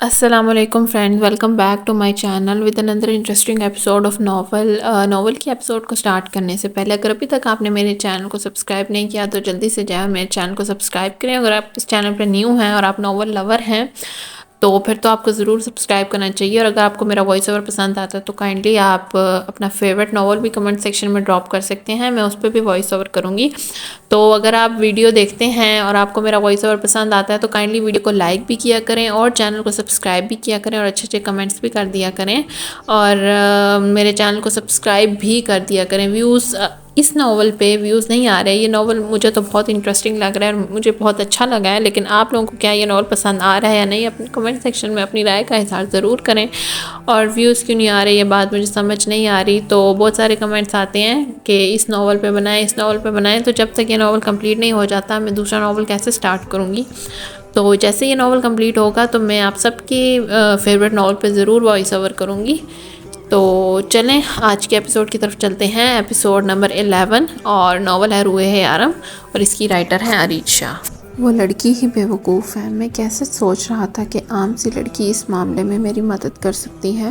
السلام علیکم friend, welcome back to my channel with another interesting episode of novel کی episode کو start کرنے سے پہلے اگر ابھی تک آپ نے میرے چینل کو سبسکرائب نہیں کیا تو جلدی سے جائیں میرے چینل کو سبسکرائب کریں۔ اگر آپ اس چینل پہ نیو ہیں اور آپ ناول لور ہیں تو پھر تو آپ کو ضرور سبسکرائب کرنا چاہیے، اور اگر آپ کو میرا وائس اوور پسند آتا ہے تو کائنڈلی آپ اپنا فیوریٹ ناول بھی کمنٹ سیکشن میں ڈراپ کر سکتے ہیں، میں اس پہ بھی وائس اوور کروں گی۔ تو اگر آپ ویڈیو دیکھتے ہیں اور آپ کو میرا وائس اوور پسند آتا ہے تو کائنڈلی ویڈیو کو لائک بھی کیا کریں اور چینل کو سبسکرائب بھی کیا کریں اور اچھے اچھے کمنٹس بھی کر دیا کریں، اور میرے چینل کو سبسکرائب بھی کر دیا کریں۔ اس ناول پہ ویوز نہیں آ رہے، یہ ناول مجھے تو بہت انٹرسٹنگ لگ رہا ہے اور مجھے بہت اچھا لگا ہے، لیکن آپ لوگوں کو کیا یہ ناول پسند آ رہا ہے یا نہیں، اپنے کمنٹ سیکشن میں اپنی رائے کا اظہار ضرور کریں۔ اور ویوز کیوں نہیں آ رہے یہ بات مجھے سمجھ نہیں آ رہی، تو بہت سارے کمنٹس آتے ہیں کہ اس ناول پہ بنائیں، اس ناول پہ بنائیں، تو جب تک یہ ناول کمپلیٹ نہیں ہو جاتا میں دوسرا ناول کیسے سٹارٹ کروں گی؟ تو جیسے یہ ناول کمپلیٹ ہوگا تو میں آپ سب کی فیوریٹ ناول پہ ضرور وائس اوور کروں گی۔ تو چلیں آج کے ایپیسوڈ کی طرف چلتے ہیں، ایپیسوڈ نمبر 11، اور ناول ہے روئے یارم، اور اس کی رائٹر ہیں اریج شاہ۔ وہ لڑکی ہی بے وقوف ہے، میں کیسے سوچ رہا تھا کہ عام سی لڑکی اس معاملے میں میری مدد کر سکتی ہے۔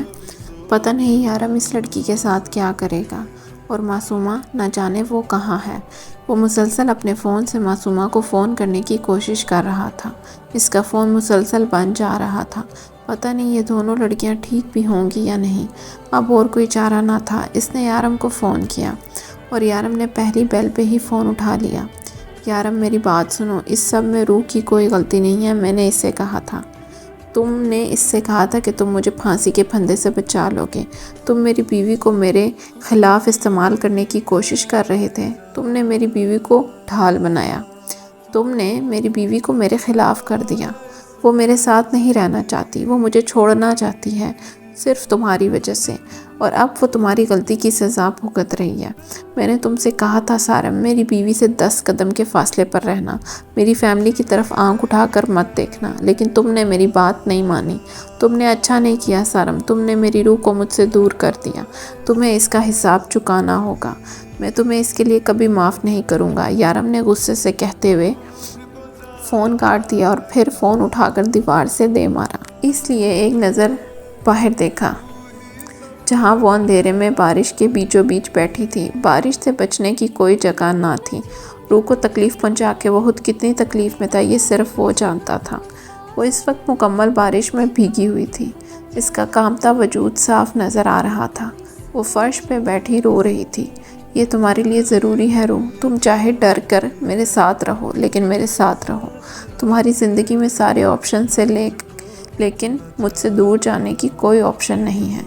پتہ نہیں یارم اس لڑکی کے ساتھ کیا کرے گا، اور معصومہ نہ جانے وہ کہاں ہے۔ وہ مسلسل اپنے فون سے معصومہ کو فون کرنے کی کوشش کر رہا تھا، اس کا فون مسلسل بند جا رہا تھا۔ پتہ نہیں یہ دونوں لڑکیاں ٹھیک بھی ہوں گی یا نہیں۔ اب اور کوئی چارہ نہ تھا، اس نے یارم کو فون کیا اور یارم نے پہلی بیل پہ ہی فون اٹھا لیا۔ یارم میری بات سنو، اس سب میں روح کی کوئی غلطی نہیں ہے، میں نے اسے کہا تھا، تم نے اس سے کہا تھا کہ تم مجھے پھانسی کے پھندے سے بچا لو گے، تم میری بیوی کو میرے خلاف استعمال کرنے کی کوشش کر رہے تھے، تم نے میری بیوی کو ڈھال بنایا، تم نے میری بیوی کو میرے خلاف کر دیا۔ وہ میرے ساتھ نہیں رہنا چاہتی، وہ مجھے چھوڑنا چاہتی ہے صرف تمہاری وجہ سے، اور اب وہ تمہاری غلطی کی سزا بھگت رہی ہے۔ میں نے تم سے کہا تھا سارم، میری بیوی سے 10 قدم کے فاصلے پر رہنا، میری فیملی کی طرف آنکھ اٹھا کر مت دیکھنا، لیکن تم نے میری بات نہیں مانی۔ تم نے اچھا نہیں کیا سارم، تم نے میری روح کو مجھ سے دور کر دیا، تمہیں اس کا حساب چکانا ہوگا، میں تمہیں اس کے لیے کبھی معاف نہیں کروں گا۔ یارم نے غصے سے کہتے ہوئے فون کاٹ دیا اور پھر فون اٹھا کر دیوار سے دے مارا۔ اس لیے ایک نظر باہر دیکھا جہاں وہ اندھیرے میں بارش کے بیچوں بیچ بیٹھی تھی۔ بارش سے بچنے کی کوئی جگہ نہ تھی۔ روح کو تکلیف پہنچا کے وہ خود کتنی تکلیف میں تھا یہ صرف وہ جانتا تھا۔ وہ اس وقت مکمل بارش میں بھیگی ہوئی تھی، اس کا کانپتا وجود صاف نظر آ رہا تھا۔ وہ فرش پہ بیٹھی رو رہی تھی۔ یہ تمہارے لیے ضروری ہے روح، تم چاہے ڈر کر میرے ساتھ رہو لیکن میرے ساتھ رہو۔ تمہاری زندگی میں سارے آپشن سے لیکن مجھ سے دور جانے کی کوئی آپشن نہیں ہے۔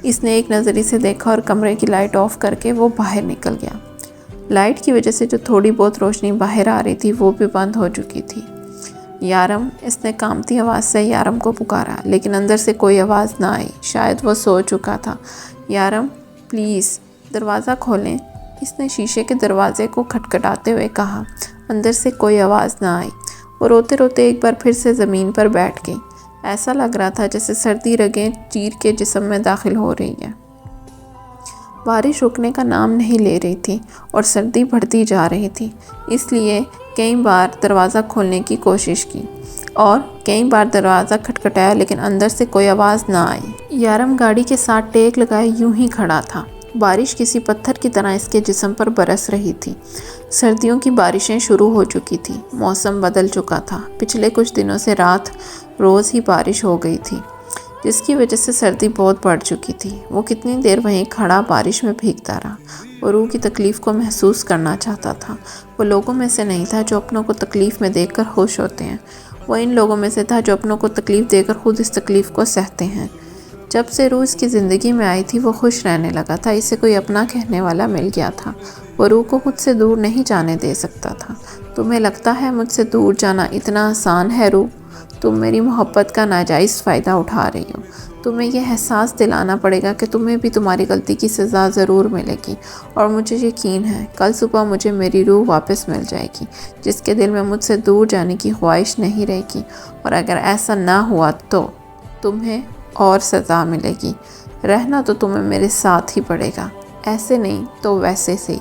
اس نے ایک نظر اسے دیکھا اور کمرے کی لائٹ آف کر کے وہ باہر نکل گیا۔ لائٹ کی وجہ سے جو تھوڑی بہت روشنی باہر آ رہی تھی وہ بھی بند ہو چکی تھی۔ یارم، اس نے کانپتی آواز سے یارم کو پکارا، لیکن اندر سے کوئی آواز نہ آئی، شاید وہ سو چکا تھا۔ یارم پلیز دروازہ کھولیں، اس نے شیشے کے دروازے کو کھٹکھٹاتے ہوئے کہا۔ اندر سے کوئی آواز نہ آئی۔ وہ روتے روتے ایک بار پھر سے زمین پر بیٹھ گئی۔ ایسا لگ رہا تھا جیسے سردی رگیں چیر کے جسم میں داخل ہو رہی ہے۔ بارش رکنے کا نام نہیں لے رہی تھی اور سردی بڑھتی جا رہی تھی، اس لیے کئی بار دروازہ کھولنے کی کوشش کی اور کئی بار دروازہ کھٹکھٹایا لیکن اندر سے کوئی آواز نہ آئی۔ یارم گاڑی کے ساتھ ٹیک لگائے یوں ہی کھڑا تھا۔ بارش کسی پتھر کی طرح اس کے جسم پر برس رہی تھی۔ سردیوں کی بارشیں شروع ہو چکی تھی، موسم بدل چکا تھا۔ پچھلے کچھ دنوں سے رات روز ہی بارش ہو گئی تھی، جس کی وجہ سے سردی بہت بڑھ چکی تھی۔ وہ کتنی دیر وہیں کھڑا بارش میں بھیگتا رہا۔ وہ روح کی تکلیف کو محسوس کرنا چاہتا تھا۔ وہ لوگوں میں سے نہیں تھا جو اپنوں کو تکلیف میں دیکھ کر خوش ہوتے ہیں، وہ ان لوگوں میں سے تھا جو اپنوں کو تکلیف دے کر خود اس تکلیف کو سہتے ہیں۔ جب سے روح اس کی زندگی میں آئی تھی وہ خوش رہنے لگا تھا، اسے کوئی اپنا کہنے والا مل گیا تھا۔ وہ روح کو خود سے دور نہیں جانے دے سکتا تھا۔ تمہیں لگتا ہے مجھ سے دور جانا اتنا آسان ہے روح؟ تم میری محبت کا ناجائز فائدہ اٹھا رہی ہو۔ تمہیں یہ احساس دلانا پڑے گا کہ تمہیں بھی تمہاری غلطی کی سزا ضرور ملے گی، اور مجھے یقین ہے کل صبح مجھے میری روح واپس مل جائے گی، جس کے دل میں مجھ سے دور جانے کی خواہش نہیں رہے گی، اور اگر ایسا نہ ہوا تو تمہیں اور سزا ملے گی۔ رہنا تو تمہیں میرے ساتھ ہی پڑے گا، ایسے نہیں تو ویسے سے ہی۔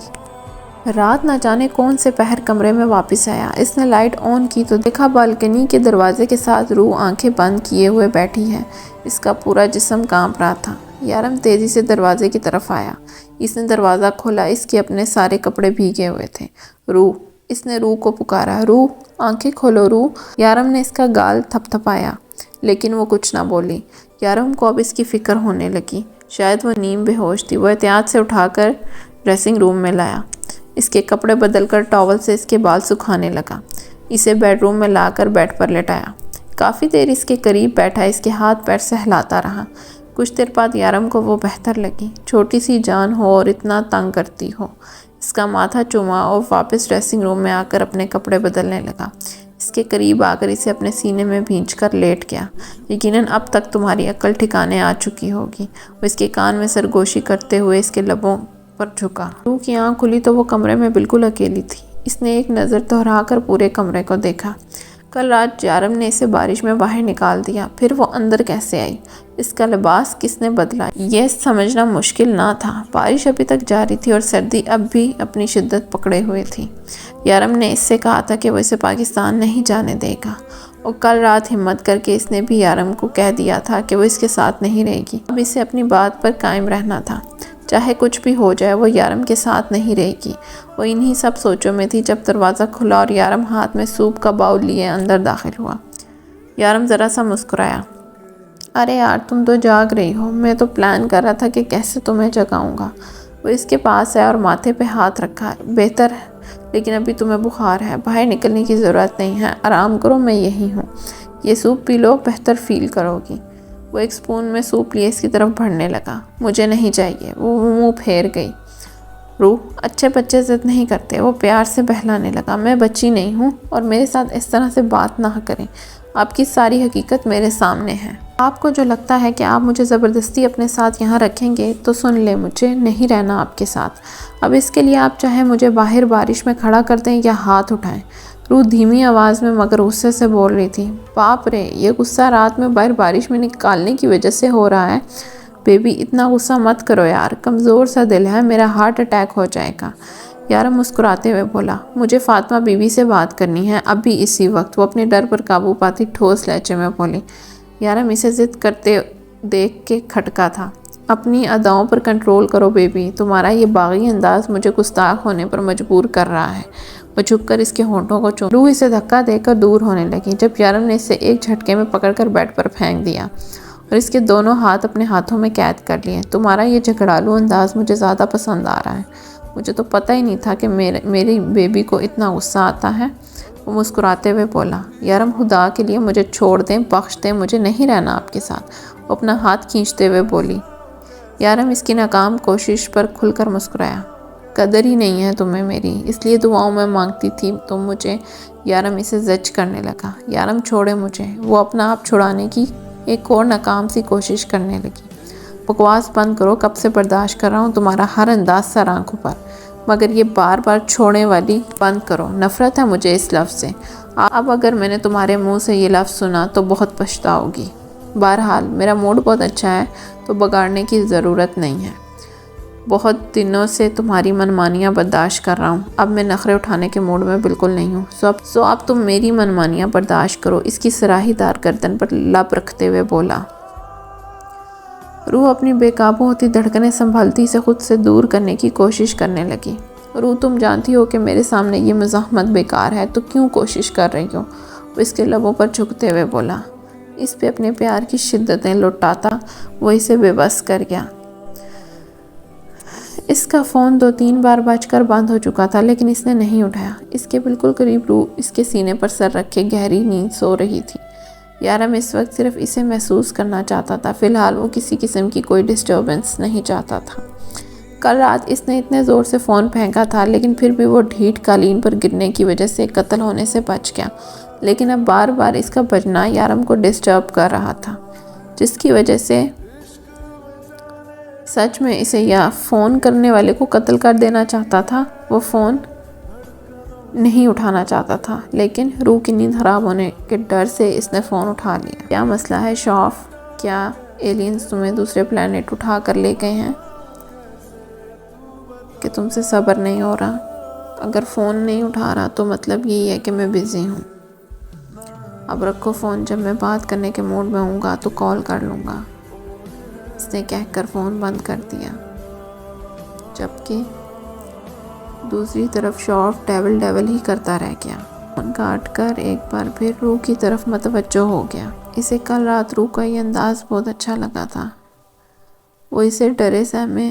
رات نہ جانے کون سے پہر کمرے میں واپس آیا۔ اس نے لائٹ آن کی تو دیکھا بالکنی کے دروازے کے ساتھ روح آنکھیں بند کیے ہوئے بیٹھی ہے۔ اس کا پورا جسم کانپ رہا تھا۔ یارم تیزی سے دروازے کی طرف آیا۔ اس نے دروازہ کھولا، اس کے اپنے سارے کپڑے بھیگے ہوئے تھے۔ روح، اس نے روح کو پکارا، روح آنکھیں کھولو روح۔ یارم نے اس کا گال تھپ تھپایا لیکن وہ کچھ نہ بولی۔ یارم کو اب اس کی فکر ہونے لگی، شاید وہ نیم بے ہوش تھی۔ وہ احتیاط سے اٹھا کر ڈریسنگ روم میں لایا، اس کے کپڑے بدل کر ٹاول سے اس کے بال سکھانے لگا، اسے بیڈ روم میں لا کر بیڈ پر لٹایا۔ کافی دیر اس کے قریب بیٹھا، اس کے ہاتھ پیر سہلاتا رہا۔ کچھ دیر بعد یارم کو وہ بہتر لگی، چھوٹی سی جان ہو اور اتنا تنگ کرتی ہو۔ اس کا ماتھا چوما اور واپس ڈریسنگ روم میں آ کر اپنے کپڑے بدلنے لگا۔ اس کے قریب آ کر اسے اپنے سینے میں بھینچ کر لیٹ گیا۔ یقیناً اب تک تمہاری عقل ٹھکانے آ چکی ہوگی۔ وہ اس کے کان میں سرگوشی کرتے ہوئے اس کے لبوں پر جھکا۔ روح کی آنکھ کھلی تو وہ کمرے میں بالکل اکیلی تھی۔ اس نے ایک نظر دہرا کر پورے کمرے کو دیکھا۔ کل رات یارم نے اسے بارش میں باہر نکال دیا، پھر وہ اندر کیسے آئی؟ اس کا لباس کس نے بدلا؟ یہ سمجھنا مشکل نہ تھا۔ بارش ابھی تک جاری تھی اور سردی اب بھی اپنی شدت پکڑے ہوئے تھی۔ یارم نے اس سے کہا تھا کہ وہ اسے پاکستان نہیں جانے دے گا، اور کل رات ہمت کر کے اس نے بھی یارم کو کہہ دیا تھا کہ وہ اس کے ساتھ نہیں رہے گی۔ اب اسے اپنی بات پر قائم رہنا تھا، چاہے کچھ بھی ہو جائے وہ یارم کے ساتھ نہیں رہے گی۔ وہ انہی سب سوچوں میں تھی جب دروازہ کھلا اور یارم ہاتھ میں سوپ کا باؤل لیے اندر داخل ہوا۔ یارم ذرا سا مسکرایا، ارے یار تم تو جاگ رہی ہو، میں تو پلان کر رہا تھا کہ کیسے تمہیں جگاؤں گا۔ وہ اس کے پاس ہے اور ماتھے پہ ہاتھ رکھا ہے، بہتر ہے، لیکن ابھی تمہیں بخار ہے، باہر نکلنے کی ضرورت نہیں ہے، آرام کرو، میں یہی ہوں، یہ سوپ پی لو، بہتر فیل کرو گی۔ وہ ایک سپون میں سوپ لیے اس کی طرف بڑھنے لگا۔ مجھے نہیں چاہیے، وہ منہ پھیر گئی۔ روح، اچھے بچے ضد نہیں کرتے، وہ پیار سے بہلانے لگا۔ میں بچی نہیں ہوں اور میرے ساتھ اس طرح سے بات نہ کریں، آپ کی ساری حقیقت میرے سامنے ہے۔ آپ کو جو لگتا ہے کہ آپ مجھے زبردستی اپنے ساتھ یہاں رکھیں گے تو سن لیں، مجھے نہیں رہنا آپ کے ساتھ۔ اب اس کے لیے آپ چاہے مجھے باہر بارش میں کھڑا کر دیں یا ہاتھ اٹھائیں۔ روح دھیمی آواز میں مگر غصے سے بول رہی تھی، باپ رے، یہ غصہ رات میں باہر بارش میں نکالنے کی وجہ سے ہو رہا ہے؟ بیبی اتنا غصہ مت کرو یار، کمزور سا دل ہے، میرا ہارٹ اٹیک ہو جائے گا۔ یارم مسکراتے ہوئے بولا، مجھے فاطمہ بیوی سے بات کرنی ہے، اب بھی اسی وقت۔ وہ اپنے ڈر پر قابو پاتی ٹھوس لہجے میں بولی۔ یارم اسے ضد کرتے دیکھ کے کھٹکا تھا، اپنی اداؤں پر کنٹرول کرو بیبی، تمہارا یہ باغی انداز مجھے گستاخ ہونے پر مجبور کر رہا ہے۔ وہ جھک کر اس کے ہونٹوں کو چوم، روح اسے دھکا دے کر دور ہونے لگی جب یارم نے اسے ایک جھٹکے میں پکڑ کر بیڈ پر پھینک دیا اور اس کے دونوں ہاتھ اپنے ہاتھوں میں قید کر لیے۔ تمہارا یہ جھگڑالو انداز مجھے زیادہ پسند آ رہا ہے، مجھے تو پتہ ہی نہیں تھا کہ میری بیبی کو اتنا غصہ آتا ہے۔ وہ مسکراتے ہوئے بولا، یارم خدا کے لیے مجھے چھوڑ دیں، بخش دیں، مجھے نہیں رہنا آپ کے ساتھ۔ وہ اپنا ہاتھ کھینچتے ہوئے بولی۔ یارم اس کی ناکام کوشش پر کھل کر مسکرایا، قدر ہی نہیں ہے تمہیں میری، اس لیے دعاؤں میں مانگتی تھی تم مجھے۔ یارم اسے زج کرنے لگا، یارم چھوڑے مجھے۔ وہ اپنا آپ چھڑانے کی ایک اور ناکام سی کوشش کرنے لگی۔ بکواس بند کرو، کب سے برداشت کر رہا ہوں تمہارا ہر انداز سر آنکھوں پر، مگر یہ بار بار چھوڑنے والی بند کرو، نفرت ہے مجھے اس لفظ سے۔ اب اگر میں نے تمہارے منہ سے یہ لفظ سنا تو بہت پچھتاؤ گی۔ بہرحال میرا موڈ بہت اچھا ہے تو بگاڑنے کی ضرورت نہیں ہے، بہت دنوں سے تمہاری منمانیاں برداشت کر رہا ہوں، اب میں نخرے اٹھانے کے موڈ میں بالکل نہیں ہوں، سو اب تم میری منمانیاں برداشت کرو۔ اس کی سراہی دار گردن پر لب رکھتے ہوئے بولا۔ روح اپنی بے قابو ہوتی دھڑکنیں سنبھالتی سے خود سے دور کرنے کی کوشش کرنے لگی۔ روح، تم جانتی ہو کہ میرے سامنے یہ مزاحمت بیکار ہے، تو کیوں کوشش کر رہی ہو؟ وہ اس کے لبوں پر جھکتے ہوئے بولا۔ اس پہ اپنے پیار کی شدتیں لٹاتا وہ اسے بے بس کر گیا۔ اس کا فون 2-3 بار بج کر بند ہو چکا تھا لیکن اس نے نہیں اٹھایا۔ اس کے بالکل قریب روح اس کے سینے پر سر رکھے گہری نیند سو رہی تھی۔ یارم اس وقت صرف اسے محسوس کرنا چاہتا تھا، فی الحال وہ کسی قسم کی کوئی ڈسٹربنس نہیں چاہتا تھا۔ کل رات اس نے اتنے زور سے فون پھینکا تھا لیکن پھر بھی وہ ڈھیٹ قالین پر گرنے کی وجہ سے قتل ہونے سے بچ گیا، لیکن اب بار بار اس کا بجنا یارم کو ڈسٹرب کر رہا تھا، جس کی وجہ سے سچ میں اسے یا فون کرنے والے کو قتل کر دینا چاہتا تھا۔ وہ فون نہیں اٹھانا چاہتا تھا لیکن روح کی نیند خراب ہونے کے ڈر سے اس نے فون اٹھا لیا۔ کیا مسئلہ ہے شوف؟ کیا ایلینز تمہیں دوسرے پلانٹ اٹھا کر لے گئے ہیں کہ تم سے صبر نہیں ہو رہا؟ اگر فون نہیں اٹھا رہا تو مطلب یہی ہے کہ میں بزی ہوں. اب رکھو فون، جب میں بات کرنے کے موڈ میں ہوں گا تو کال کر لوں گا. اس نے کہہ کر فون بند کر دیا. جبکہ دوسری طرف شوف ڈیول ہی کرتا رہ گیا. فون کاٹ کر ایک بار پھر روح کی طرف متوجہ ہو گیا. اسے کل رات روح کا یہ انداز بہت اچھا لگا تھا. وہ اسے ڈرے سہمے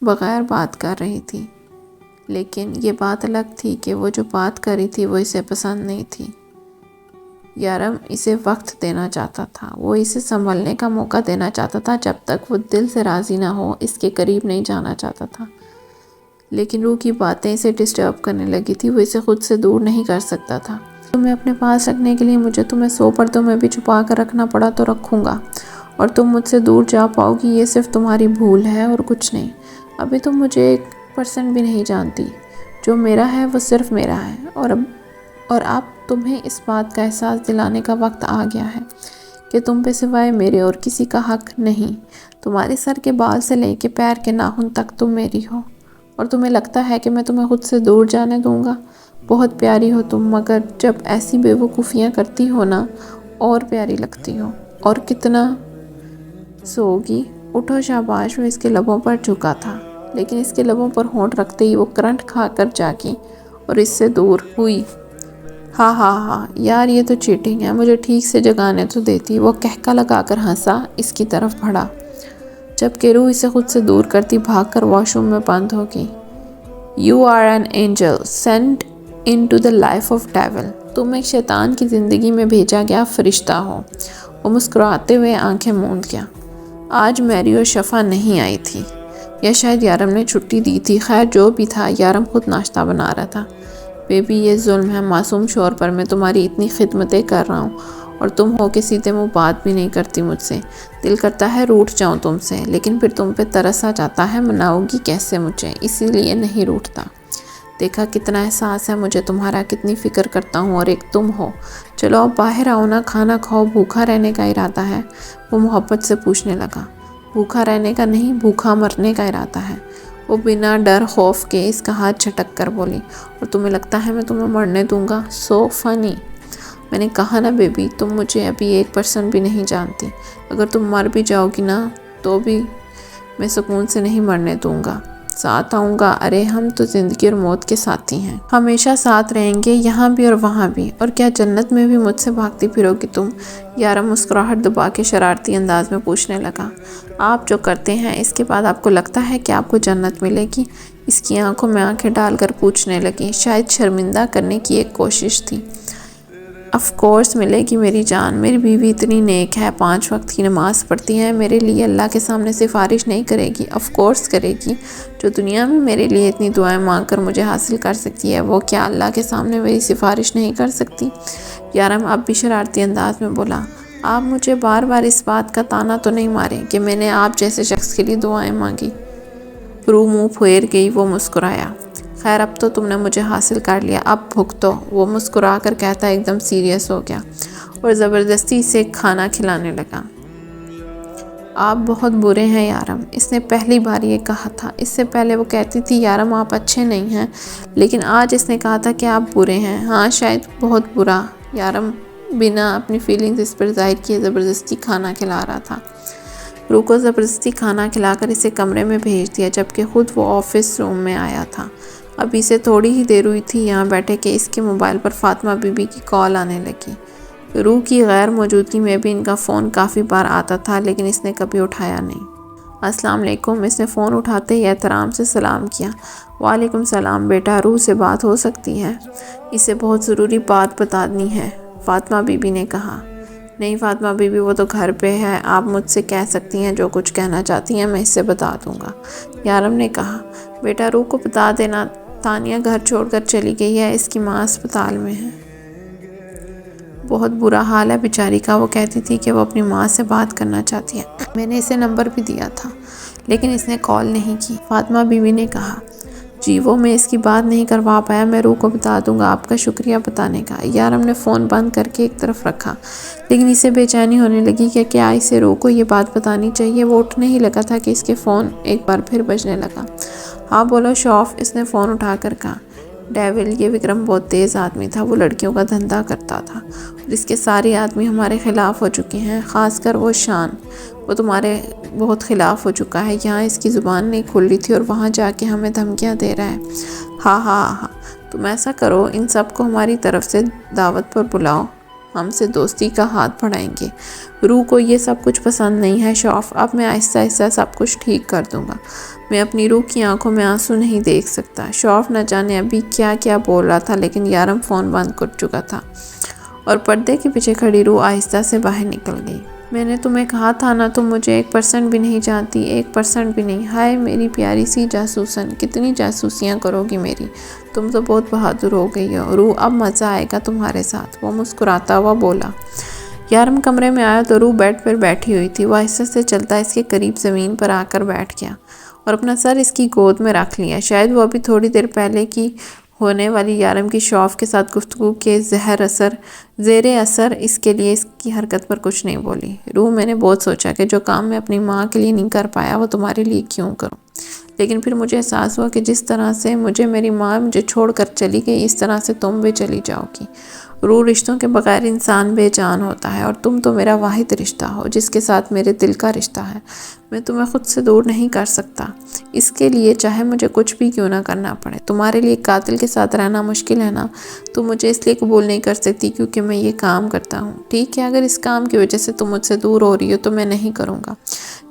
بغیر بات کر رہی تھی، لیکن یہ بات الگ تھی کہ وہ جو بات کر رہی تھی وہ اسے پسند نہیں تھی. یارم اسے وقت دینا چاہتا تھا، وہ اسے سنبھلنے کا موقع دینا چاہتا تھا. جب تک وہ دل سے راضی نہ ہو اس کے قریب نہیں جانا چاہتا تھا. لیکن روح کی باتیں اسے ڈسٹرب کرنے لگی تھی. وہ اسے خود سے دور نہیں کر سکتا تھا. تمہیں اپنے پاس رکھنے کے لیے مجھے تمہیں 100 پردوں میں بھی چھپا کر رکھنا پڑا تو رکھوں گا، اور تم مجھ سے دور جا پاؤ گی. یہ صرف تمہاری بھول ہے اور کچھ نہیں. ابھی تم مجھے 1% بھی نہیں جانتی. جو میرا ہے وہ صرف میرا ہے، اور اب تمہیں اس بات کا احساس دلانے کا وقت آ گیا ہے کہ تم پہ سوائے میرے اور کسی کا حق نہیں. تمہارے سر کے بال سے لے کے پیر کے ناخن تک تم میری ہو، اور تمہیں لگتا ہے کہ میں تمہیں خود سے دور جانے دوں گا. بہت پیاری ہو تم، مگر جب ایسی بے وقوفیاں کرتی ہو نا اور پیاری لگتی ہو. اور کتنا سوگی؟ اٹھو شاباش. وہ اس کے لبوں پر جھکا تھا، لیکن اس کے لبوں پر ہونٹ رکھتے ہی وہ کرنٹ کھا کر جاگی اور اس سے دور ہوئی. ہاں یار، یہ تو چیٹنگ ہے. مجھے ٹھیک سے جگانے تو دیتی. وہ کہکا لگا کر ہنسا، اس کی طرف بڑھا، جبکہ روح اسے خود سے دور کرتی بھاگ کر واش روم میں بند ہو گئی. You are an angel sent into the life of devil. تم ایک شیطان کی زندگی میں بھیجا گیا فرشتہ ہو. وہ مسکراتے ہوئے آنکھیں موند گیا. آج میری اور شفا نہیں آئی تھی، یا شاید یارم نے چھٹی دی تھی. خیر جو بھی تھا، یارم خود ناشتہ بنا رہا تھا. بیبی یہ ظلم ہے. معصوم شور پر میں تمہاری اتنی خدمتیں کر رہا ہوں اور تم ہو کے سیدھے منہ بات بھی نہیں کرتی مجھ سے. دل کرتا ہے روٹھ جاؤں تم سے، لیکن پھر تم پہ ترس آ جاتا ہے. مناؤ گی کیسے مجھے؟ اسی لیے نہیں روٹھتا. دیکھا کتنا احساس ہے مجھے تمہارا، کتنی فکر کرتا ہوں. اور ایک تم ہو. چلو اب باہر آؤ نا، کھانا کھاؤ. بھوکا رہنے کا ارادہ ہے؟ وہ محبت سے پوچھنے لگا. بھوکا رہنے کا نہیں، بھوکا مرنے کا ارادہ ہے. وہ بنا ڈر خوف کے اس کا ہاتھ جھٹک کر بولی. اور تمہیں لگتا ہے میں تمہیں مرنے دوں گا؟ سو فنی. میں نے کہا نا بیبی، تم مجھے ابھی 1% بھی نہیں جانتی. اگر تم مر بھی جاؤ گی نا تو بھی میں سکون سے نہیں مرنے دوں گا. ساتھ آؤں گا. ارے ہم تو زندگی اور موت کے ساتھی ہیں، ہمیشہ ساتھ رہیں گے، یہاں بھی اور وہاں بھی. اور کیا جنت میں بھی مجھ سے بھاگتی پھرو گی تم؟ یارم مسکراہٹ دبا کے شرارتی انداز میں پوچھنے لگا. آپ جو کرتے ہیں اس کے بعد آپ کو لگتا ہے کہ آپ کو جنت ملے گی؟ اس کی آنکھوں میں آنکھیں ڈال کر پوچھنے لگی. شاید شرمندہ کرنے کی ایک کوشش تھی. آف کورس ملے گی میری جان. میری بیوی اتنی نیک ہے، 5 وقت کی نماز پڑھتی ہے، میرے لیے اللہ کے سامنے سفارش نہیں کرے گی؟ آف کورس کرے گی. جو دنیا میں میرے لیے اتنی دعائیں مانگ کر مجھے حاصل کر سکتی ہے، وہ کیا اللہ کے سامنے میری سفارش نہیں کر سکتی؟ یارم اب بھی شرارتی انداز میں بولا. آپ مجھے بار بار اس بات کا طعنہ تو نہیں ماریں کہ میں نے آپ جیسے شخص کے لیے دعائیں مانگی. روح منہ پھیر گئی. وہ مسکرایا. خیر اب تو تم نے مجھے حاصل کر لیا، اب بھگتو. وہ مسکرا کر کہتا ایک دم سیریس ہو گیا اور زبردستی اسے کھانا کھلانے لگا. آپ بہت برے ہیں یارم. اس نے پہلی بار یہ کہا تھا. اس سے پہلے وہ کہتی تھی یارم آپ اچھے نہیں ہیں، لیکن آج اس نے کہا تھا کہ آپ برے ہیں. ہاں شاید بہت برا. یارم بنا اپنی فیلنگز اس پر ظاہر کیے زبردستی کھانا کھلا رہا تھا. روح کو زبردستی کھانا کھلا کر اسے کمرے میں بھیج دیا، جبکہ خود وہ آفس روم میں آیا تھا. اب اسے تھوڑی ہی دیر ہوئی تھی یہاں بیٹھے کہ اس کے موبائل پر فاطمہ بی بی کی کال آنے لگی. روح کی غیر موجودگی میں بھی ان کا فون کافی بار آتا تھا، لیکن اس نے کبھی اٹھایا نہیں. السلام علیکم. اس نے فون اٹھاتے ہی احترام سے سلام کیا. وعلیکم السلام بیٹا، روح سے بات ہو سکتی ہے؟ اسے بہت ضروری بات بتانی ہے، فاطمہ بی بی نے کہا. نہیں فاطمہ بی بی، وہ تو گھر پہ ہے. آپ مجھ سے کہہ سکتی ہیں جو کچھ کہنا چاہتی ہیں، میں اس سے بتا دوں گا، یارم نے کہا. بیٹا روح کو بتا دینا تانیہ گھر چھوڑ کر چلی گئی ہے، اس کی ماں اسپتال میں ہے. بہت برا حال ہے بیچاری کا. وہ کہتی تھی کہ وہ اپنی ماں سے بات کرنا چاہتی ہے. میں نے اسے نمبر بھی دیا تھا، لیکن اس نے کال نہیں کی، فاطمہ بی بی نے کہا. جی وہ میں اس کی بات نہیں کروا پایا. میں روح کو بتا دوں گا. آپ کا شکریہ بتانے کا. یارم نے فون بند کر کے ایک طرف رکھا، لیکن اسے بے چینی ہونے لگی کہ کیا اسے روح کو یہ بات بتانی چاہیے. وہ اٹھنے ہی لگا تھا کہ اس کے فون ایک بار پھر بجنے لگا. ہاں بولو شوف. اس نے فون اٹھا کر کہا. ڈیول، یہ وکرم بہت تیز آدمی تھا، وہ لڑکیوں کا دھندا کرتا تھا اور اس کے سارے آدمی ہمارے خلاف ہو چکے ہیں، خاص کر وہ شان، وہ تمہارے بہت خلاف ہو چکا ہے۔ یہاں اس کی زبان نہیں کھل رہی تھی اور وہاں جا کے ہمیں دھمکیاں دے رہا ہے۔ ہاں ہاں ہاں، تم ایسا کرو، ان سب کو ہماری طرف سے دعوت پر بلاؤ، ہم سے دوستی کا ہاتھ بڑھائیں گے۔ روح کو یہ سب کچھ پسند نہیں ہے شوف، اب میں آہستہ آہستہ سب کچھ ٹھیک کر دوں گا۔ میں اپنی روح کی آنکھوں میں آنسو نہیں دیکھ سکتا۔ شوف نہ جانے ابھی کیا کیا بول رہا تھا، لیکن یارم فون بند کر چکا تھا اور پردے کے پیچھے کھڑی روح آہستہ سے باہر نکل گئی۔ میں نے تمہیں کہا تھا نا، تم مجھے 1% بھی نہیں جانتی، 1% بھی نہیں۔ ہائے میری پیاری سی جاسوسن، کتنی جاسوسیاں کرو گی میری، تم تو بہت بہادر ہو گئی ہو روح، اب مزہ آئے گا تمہارے ساتھ، وہ مسکراتا ہوا بولا۔ یارم کمرے میں آیا تو روح بیڈ پر بیٹھی ہوئی تھی۔ وہ آہستہ سے چلتا اس کے قریب زمین پر آ کر بیٹھ گیا اور اپنا سر اس کی گود میں رکھ لیا۔ شاید وہ ابھی تھوڑی دیر پہلے کی ہونے والی یارم کی شوف کے ساتھ گفتگو کے زیر اثر اس کے لیے اس کی حرکت پر کچھ نہیں بولی۔ روح، میں نے بہت سوچا کہ جو کام میں اپنی ماں کے لیے نہیں کر پایا وہ تمہارے لیے کیوں کروں، لیکن پھر مجھے احساس ہوا کہ جس طرح سے میری ماں مجھے چھوڑ کر چلی گئی، اس طرح سے تم بھی چلی جاؤ گی۔ روح، رشتوں کے بغیر انسان بے جان ہوتا ہے اور تم تو میرا واحد رشتہ ہو جس کے ساتھ میرے دل کا رشتہ ہے۔ میں تمہیں خود سے دور نہیں کر سکتا، اس کے لیے چاہے مجھے کچھ بھی کیوں نہ کرنا پڑے۔ تمہارے لیے ایک قاتل کے ساتھ رہنا مشکل ہے نا، تم مجھے اس لیے قبول نہیں کر سکتی کیونکہ میں یہ کام کرتا ہوں، ٹھیک ہے؟ اگر اس کام کی وجہ سے تم مجھ سے دور ہو رہی ہو تو میں نہیں کروں گا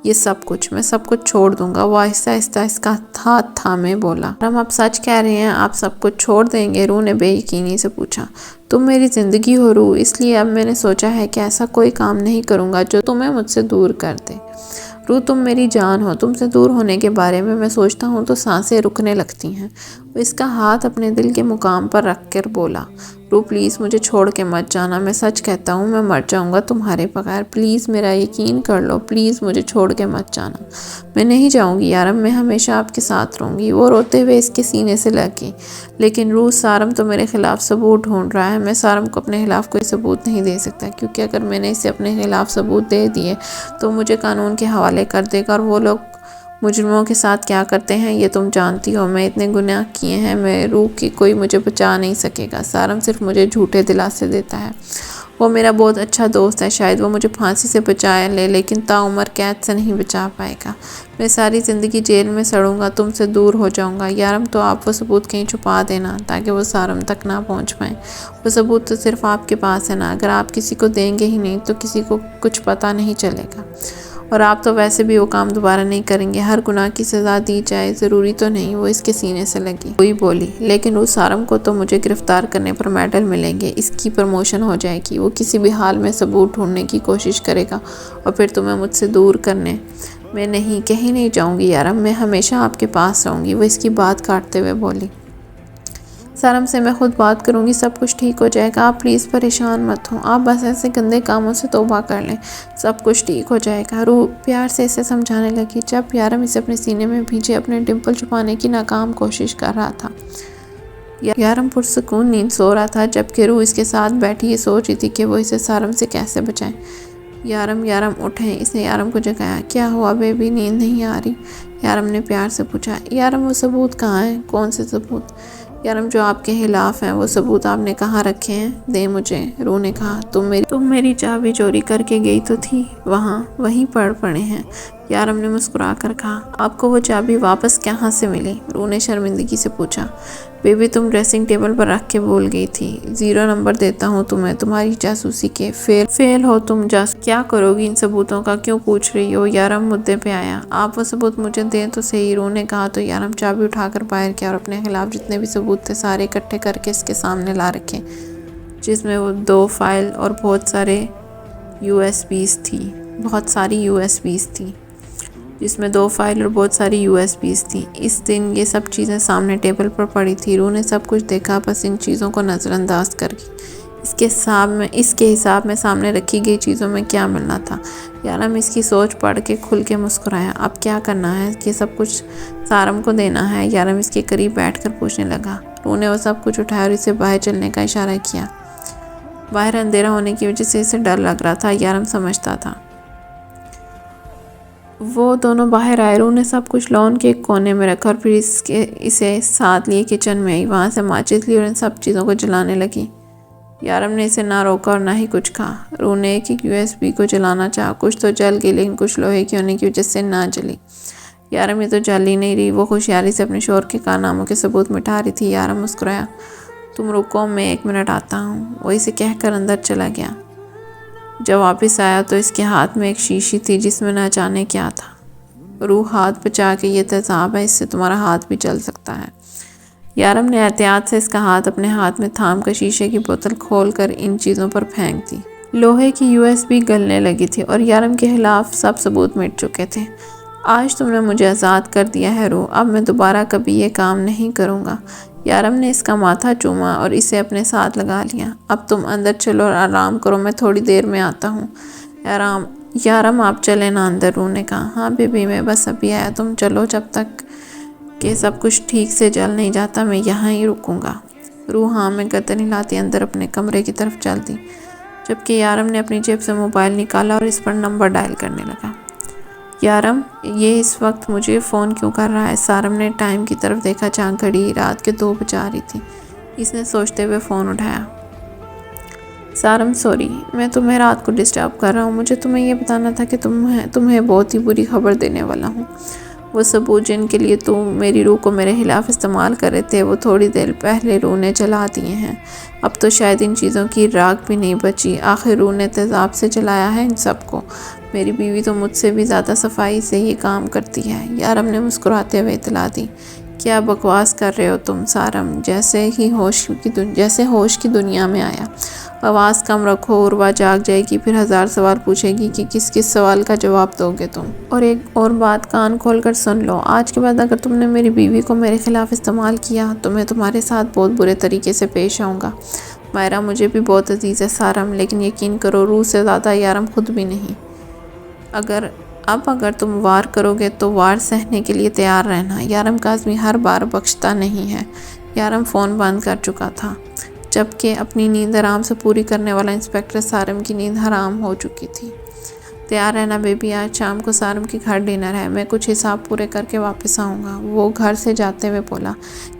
یہ سب کچھ، میں سب کچھ چھوڑ دوں گا۔ وہ آہستہ آہستہ اس کا ہاتھ تھامے بولا۔ ہم آپ سچ کہہ رہے ہیں، آپ سب کچھ چھوڑ دیں گے؟ روح نے بے یقینی سے پوچھا۔ تم میری زندگی ہو روح، اس لیے اب میں نے سوچا ہے کہ ایسا کوئی کام نہیں کروں گا جو تمہیں مجھ سے دور کر دے۔ روح، تم میری جان ہو، تم سے دور ہونے کے بارے میں سوچتا ہوں تو سانسیں رکنے لگتی ہیں۔ وہ اس کا ہاتھ اپنے دل کے مقام پر رکھ کر بولا۔ روح پلیز مجھے چھوڑ کے مت جانا، میں سچ کہتا ہوں میں مر جاؤں گا تمہارے بغیر، پلیز میرا یقین کر لو، پلیز مجھے چھوڑ کے مت جانا۔ میں نہیں جاؤں گی یارم، میں ہمیشہ آپ کے ساتھ رہوں گی۔ وہ روتے ہوئے اس کے سینے سے لگ گئی۔ لیکن روح، سارم تو میرے خلاف ثبوت ڈھونڈ رہا ہے، میں سارم کو اپنے خلاف کوئی ثبوت نہیں دے سکتا کیونکہ اگر میں نے اسے اپنے خلاف ثبوت دے دیے تو مجھے قانون کے حوالے کر دے گا اور وہ لوگ مجرموں کے ساتھ کیا کرتے ہیں یہ تم جانتی ہو۔ میں اتنے گناہ کیے ہیں، میں روح کی کوئی مجھے بچا نہیں سکے گا۔ سارم صرف مجھے جھوٹے دلاسے دیتا ہے، وہ میرا بہت اچھا دوست ہے، شاید وہ مجھے پھانسی سے بچا لے لیکن تاعمر قید سے نہیں بچا پائے گا۔ میں ساری زندگی جیل میں سڑوں گا، تم سے دور ہو جاؤں گا۔ یارم، تو آپ وہ ثبوت کہیں چھپا دینا تاکہ وہ سارم تک نہ پہنچ پائیں۔ وہ ثبوت تو صرف آپ کے پاس ہے نا، اگر آپ کسی کو دیں گے ہی نہیں تو کسی کو کچھ پتہ نہیں چلے گا، اور آپ تو ویسے بھی وہ کام دوبارہ نہیں کریں گے۔ ہر گناہ کی سزا دی جائے ضروری تو نہیں۔ وہ اس کے سینے سے لگی وہی بولی، لیکن اس سارم کو تو مجھے گرفتار کرنے پر میڈل ملیں گے، اس کی پروموشن ہو جائے گی، وہ کسی بھی حال میں ثبوت ڈھونڈنے کی کوشش کرے گا اور پھر تمہیں مجھ سے دور کرنے میں نہیں کہیں نہیں جاؤں گی یارم، میں ہمیشہ آپ کے پاس رہوں گی۔ وہ اس کی بات کاٹتے ہوئے بولی۔ سارم سے میں خود بات کروں گی، سب کچھ ٹھیک ہو جائے گا، آپ پلیز پریشان مت ہوں، آپ بس ایسے گندے کاموں سے توبہ کر لیں، سب کچھ ٹھیک ہو جائے گا۔ روح پیار سے اسے سمجھانے لگی جب یارم اسے اپنے سینے میں بھیجے اپنے ڈمپل چھپانے کی ناکام کوشش کر رہا تھا۔ یارم پرسکون نیند سو رہا تھا جبکہ روح اس کے ساتھ بیٹھی یہ سوچ رہی تھی کہ وہ اسے سارم سے کیسے بچائیں۔ یارم اٹھیں، اس نے یارم کو جگایا۔ کیا ہوا بیبی، نیند نہیں آ رہی؟ یارم نے پیار سے پوچھا۔ یارم، وہ ثبوت کہاں ہیں؟ کون سے ثبوت؟ یارم، جو آپ کے خلاف ہیں، وہ ثبوت آپ نے کہاں رکھے ہیں؟ دیں مجھے۔ روح نے کہا، تم میری چابی چوری کر کے گئی تو تھی، وہیں پڑے ہیں۔ یارم نے مسکرا کر کہا، آپ کو وہ چابی واپس کہاں سے ملی؟ روح نے شرمندگی سے پوچھا۔ بیبی، تم ڈریسنگ ٹیبل پر رکھ کے بھول گئی تھی، 0 نمبر دیتا ہوں تمہیں تمہاری جاسوسی کے، فیل ہو تم کیا کرو گی ان ثبوتوں کا، کیوں پوچھ رہی ہو؟ یارم مدعے پہ آیا۔ آپ وہ ثبوت مجھے دیں تو صحیح، روح نے کہا۔ تو یارم چابی اٹھا کر باہر کیا اور اپنے خلاف جتنے بھی ثبوت تھے سارے اکٹھے کر کے اس کے سامنے لا رکھے، جس میں وہ 2 فائل اور بہت ساری یو ایس بیز تھی، جس میں 2 فائل اور بہت ساری USBs تھی۔ اس دن یہ سب چیزیں سامنے ٹیبل پر پڑی تھی۔ روح نے سب کچھ دیکھا، بس ان چیزوں کو نظر انداز کر گئی۔ اس کے حساب میں سامنے رکھی گئی چیزوں میں کیا ملنا تھا؟ یارم اس کی سوچ پڑھ کے کھل کے مسکرایا۔ اب کیا کرنا ہے؟ یہ سب کچھ سارم کو دینا ہے؟ یارم اس کے قریب بیٹھ کر پوچھنے لگا۔ روح نے وہ سب کچھ اٹھایا اور اسے باہر چلنے کا اشارہ کیا۔ باہر اندھیرا ہونے کی وجہ سے اسے ڈر لگ رہا تھا، یارم سمجھتا تھا وہ دونوں باہر آئے۔ روح نے سب کچھ لان کے ایک کونے میں رکھا اور پھر اسے ساتھ لیے کچن میں آئی۔ وہاں سے ماچس لی اور ان سب چیزوں کو جلانے لگی۔ یارم نے اسے نہ روکا اور نہ ہی کچھ کہا۔ روح نے ایک USB کو جلانا چاہا، کچھ تو جل گئی لیکن کچھ لوہے کی ہونے کی وجہ سے نہ جلی۔ یارم یہ تو جل ہی نہیں رہی۔ وہ ہوشیاری سے اپنے شوہر کے کارناموں کے ثبوت مٹا رہی تھی۔ یارم مسکرایا، تم رکو، میں 1 منٹ آتا ہوں۔ وہ اسے کہہ کر اندر چلا گیا۔ جب واپس آیا تو اس کے ہاتھ میں ایک شیشی تھی جس میں نہ جانے کیا تھا۔ روح ہاتھ بچا کے، یہ تیزاب ہے، اس سے تمہارا ہاتھ بھی جل سکتا ہے۔ یارم نے احتیاط سے اس کا ہاتھ اپنے ہاتھ میں تھام کر شیشے کی بوتل کھول کر ان چیزوں پر پھینک دی۔ لوہے کی USB گلنے لگی تھی اور یارم کے خلاف سب ثبوت مٹ چکے تھے۔ آج تم نے مجھے آزاد کر دیا ہے روح، اب میں دوبارہ کبھی یہ کام نہیں کروں گا۔ یارم نے اس کا ماتھا چوما اور اسے اپنے ساتھ لگا لیا۔ اب تم اندر چلو اور آرام کرو، میں تھوڑی دیر میں آتا ہوں۔ یارم آپ چلے نا اندر، روح نے کہا۔ ہاں بیبی، میں بس ابھی آیا، تم چلو، جب تک کہ سب کچھ ٹھیک سے جل نہیں جاتا میں یہاں ہی رکوں گا۔ روح ہاں میں گردن ہلاتی اندر اپنے کمرے کی طرف چل دی، جبکہ یارم نے اپنی جیب سے موبائل نکالا اور اس پر نمبر ڈائل کرنے لگا۔ یارم، یہ اس وقت مجھے فون کیوں کر رہا ہے؟ سارم نے ٹائم کی طرف دیکھا جہاں گھڑی رات کے 2 بجا رہی تھی۔ اس نے سوچتے ہوئے فون اٹھایا۔ سارم سوری، میں تمہیں رات کو ڈسٹرب کر رہا ہوں۔ مجھے تمہیں یہ بتانا تھا کہ تمہیں بہت ہی بری خبر دینے والا ہوں۔ وہ ثبوت جن کے لیے تم میری روح کو میرے خلاف استعمال کر رہے تھے، وہ تھوڑی دیر پہلے روح نے جلا دیے ہیں۔ اب تو شاید ان چیزوں کی راکھ بھی نہیں بچی۔ آخر روح نے تیزاب سے جلایا ہے ان سب کو۔ میری بیوی تو مجھ سے بھی زیادہ صفائی سے یہ کام کرتی ہے۔ یارم نے مسکراتے ہوئے اطلاع دی۔ کیا بکواس کر رہے ہو تم سارم؟ جیسے ہوش کی دنیا میں آیا۔ آواز کم رکھو، عروہ جاگ جائے گی، پھر 1000 سوال پوچھے گی کہ کس سوال کا جواب دو گے تم۔ اور ایک اور بات کان کھول کر سن لو، آج کے بعد اگر تم نے میری بیوی کو میرے خلاف استعمال کیا تو میں تمہارے ساتھ بہت برے طریقے سے پیش آؤں گا۔ مائرہ مجھے بھی بہت عزیز ہے سارم، لیکن یقین کرو روح سے زیادہ یارم خود بھی نہیں۔ اگر تم وار کرو گے تو وار سہنے کے لیے تیار رہنا۔ یارم کاظمی ہر بار بخشتا نہیں ہے۔ یارم فون بند کر چکا تھا، جبکہ اپنی نیند آرام سے پوری کرنے والا انسپکٹر سارم کی نیند حرام ہو چکی تھی۔ تیار رہنا بیبی، آج شام کو سارم کے گھر ڈنر ہے، میں کچھ حساب پورے کر کے واپس آؤں گا۔ وہ گھر سے جاتے ہوئے بولا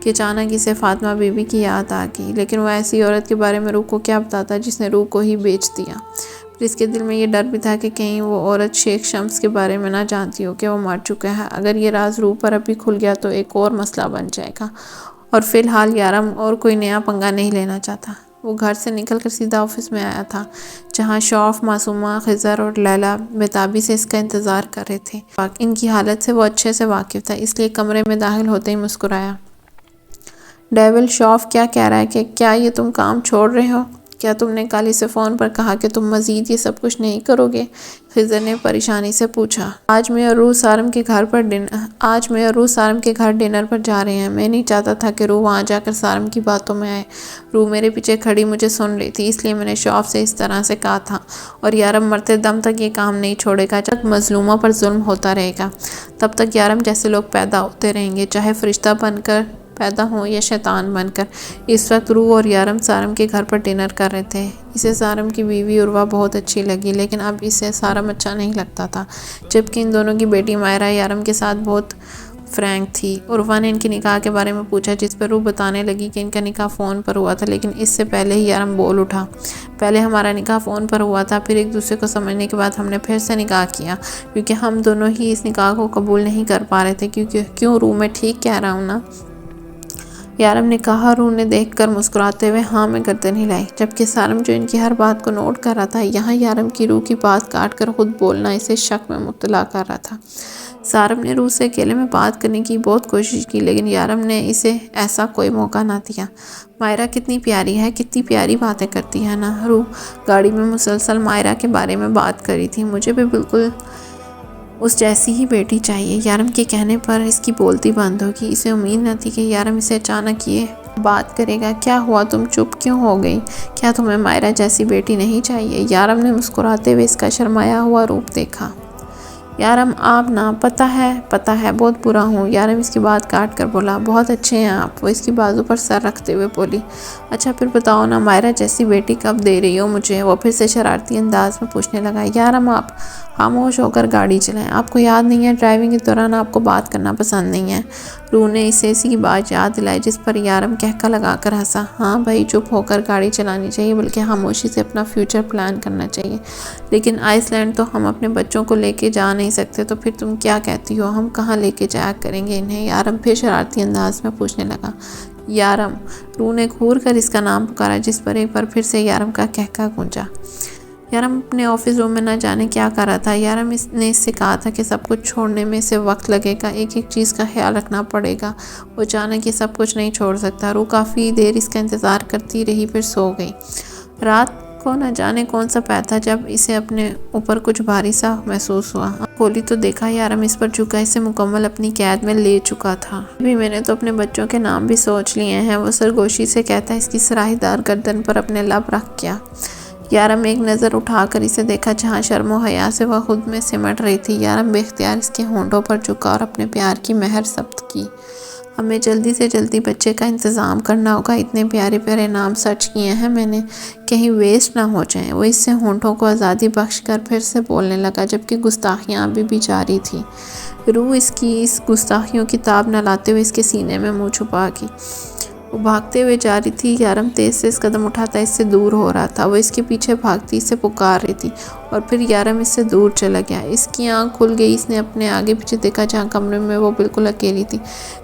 کہ اچانک اسے فاطمہ بیوی کی یاد آ گئی، لیکن وہ ایسی عورت کے بارے میں روح کو کیا بتاتا جس نے روح کو ہی بیچ دیا۔ پھر اس کے دل میں یہ ڈر بھی تھا کہ کہیں وہ عورت شیخ شمس کے بارے میں نہ جانتی ہو کہ وہ مر چکا ہے۔ اگر یہ راز روح پر ابھی کھل گیا تو ایک اور مسئلہ بن جائے گا، اور فی الحال یارم اور کوئی نیا پنگا نہیں لینا چاہتا۔ وہ گھر سے نکل کر سیدھا آفس میں آیا تھا، جہاں شوف، معصومہ، خضر اور لیلا بےتابی سے اس کا انتظار کر رہے تھے۔ ان کی حالت سے وہ اچھے سے واقف تھا، اس لیے کمرے میں داخل ہوتے ہی مسکرایا۔ ڈیول، شوف کیا کہہ رہا ہے کہ کیا یہ تم کام چھوڑ رہے ہو؟ کیا تم نے کل اسے فون پر کہا کہ تم مزید یہ سب کچھ نہیں کرو گے؟ خضر نے پریشانی سے پوچھا۔ آج میں اور روح سارم کے گھر ڈنر پر جا رہے ہیں۔ میں نہیں چاہتا تھا کہ روح وہاں جا کر سارم کی باتوں میں آئے۔ روح میرے پیچھے کھڑی مجھے سن رہی تھی، اس لیے میں نے شوف سے اس طرح سے کہا تھا، اور یارم مرتے دم تک یہ کام نہیں چھوڑے گا۔ جب تک مظلوموں پر ظلم ہوتا رہے گا تب تک یارم جیسے لوگ پیدا ہوتے رہیں گے، چاہے فرشتہ بن کر پیدا ہوں یا شیطان بن کر۔ اس وقت روح اور یارم سارم کے گھر پر ڈنر کر رہے تھے۔ اسے سارم کی بیوی عروہ بہت اچھی لگی، لیکن اب اسے سارم اچھا نہیں لگتا تھا، جبکہ ان دونوں کی بیٹی مائرہ یارم کے ساتھ بہت فرینک تھی۔ عروہ نے ان کے نکاح کے بارے میں پوچھا، جس پر روح بتانے لگی کہ ان کا نکاح فون پر ہوا تھا، لیکن اس سے پہلے ہی یارم بول اٹھا، پہلے ہمارا نکاح فون پر ہوا تھا، پھر ایک دوسرے کو سمجھنے کے بعد ہم نے پھر سے نکاح کیا، کیونکہ ہم دونوں ہی اس نکاح کو قبول نہیں کر پا رہے تھے۔ کیوں روح، میں ٹھیک کہہ رہا ہوں نا؟ یارم نے کہا۔ روح نے دیکھ کر مسکراتے ہوئے ہاں میں گردن ہلائی، جبکہ سارم جو ان کی ہر بات کو نوٹ کر رہا تھا، یہاں یارم کی روح کی بات کاٹ کر خود بولنا اسے شک میں مبتلا کر رہا تھا۔ سارم نے روح سے اکیلے میں بات کرنے کی بہت کوشش کی، لیکن یارم نے اسے ایسا کوئی موقع نہ دیا۔ مائرہ کتنی پیاری ہے، کتنی پیاری باتیں کرتی ہے نا۔ روح گاڑی میں مسلسل مائرہ کے بارے میں بات کر رہی تھی۔ مجھے بھی بالکل اس جیسی ہی بیٹی چاہیے۔ یارم کے کہنے پر اس کی بولتی بند ہوگی۔ اسے امید نہ تھی کہ یارم اسے اچانک یہ بات کرے گا۔ کیا ہوا، تم چپ کیوں ہو گئی؟ کیا تمہیں مائرہ جیسی بیٹی نہیں چاہیے؟ یارم نے مسکراتے ہوئے اس کا شرمایا ہوا روپ دیکھا۔ یارم آپ نا پتہ ہے بہت برا ہوں۔ یارم اس کی بات کاٹ کر بولا، بہت اچھے ہیں آپ۔ وہ اس کی بازو پر سر رکھتے ہوئے بولی، اچھا پھر بتاؤ نا مائرہ جیسی بیٹی کب دے رہی ہو مجھے؟ وہ پھر سے شرارتی انداز میں پوچھنے لگا۔ یارم آپ خاموش ہو کر گاڑی چلائیں، آپ کو یاد نہیں ہے ڈرائیونگ کے دوران آپ کو بات کرنا پسند نہیں ہے؟ روح نے اسے اسی بات یاد دلائی جس پر یارم کہکا لگا کر ہنسا۔ ہاں بھائی چپ ہو کر گاڑی چلانی چاہیے، بلکہ خاموشی سے اپنا فیوچر پلان کرنا چاہیے۔ لیکن آئس لینڈ تو ہم اپنے بچوں کو لے کے جا نہیں سکتے، تو پھر تم کیا کہتی ہو، ہم کہاں لے کے جایا کریں گے انہیں؟ یارم پھر شرارتی انداز میں پوچھنے لگا۔ یارم، روح نے گھور کر اس کا نام پکارا جس پر ایک بار پھر سے یارم کا کہکا گونجا۔ یارم اپنے آفس روم میں نہ جانے کیا کر رہا تھا۔ یارم نے اس سے کہا تھا کہ سب کچھ چھوڑنے میں اسے وقت لگے گا، ایک ایک چیز کا خیال رکھنا پڑے گا۔ وہ اچانک یہ سب کچھ نہیں چھوڑ سکتا۔ روح کافی دیر اس کا انتظار کرتی رہی، پھر سو گئی۔ رات کو نہ جانے کون سا پیر تھا جب اسے اپنے اوپر کچھ بھاری سا محسوس ہوا۔ آنکھ کھولی تو دیکھا یارم اس پر جھکا اسے مکمل اپنی قید میں لے چکا تھا۔ ابھی میں نے تو اپنے بچوں کے نام بھی سوچ لیے ہیں، وہ سرگوشی سے کہتا اس کی سراہی دار گردن پر اپنے لب رکھ کیا۔ یارم ایک نظر اٹھا کر اسے دیکھا جہاں شرم و حیا سے وہ خود میں سمٹ رہی تھی۔ یارم بے اختیار اس کے ہونٹوں پر جھکا اور اپنے پیار کی مہر ضبط کی۔ ہمیں جلدی سے جلدی بچے کا انتظام کرنا ہوگا، اتنے پیارے پیارے نام سرچ کیے ہیں میں نے، کہیں ویسٹ نہ ہو جائیں۔ وہ اس سے ہونٹوں کو آزادی بخش کر پھر سے بولنے لگا، جبکہ گستاخیاں ابھی بھی جاری تھی۔ روح اس کی اس گستاخیوں کی تاب نہ لاتے ہوئے اس کے سینے میں منہ چھپا گئی۔ وہ بھاگتے ہوئے جا رہی تھی، یارم تیز سے اس قدم اٹھاتا اس سے دور ہو رہا تھا۔ وہ اس کے پیچھے بھاگتی اسے پکار رہی تھی اور پھر یارم اس سے دور چلا گیا۔ اس کی آنکھ کھل گئی، اس نے اپنے آگے پیچھے دیکھا جہاں کمرے میں وہ بالکل اکیلی تھی۔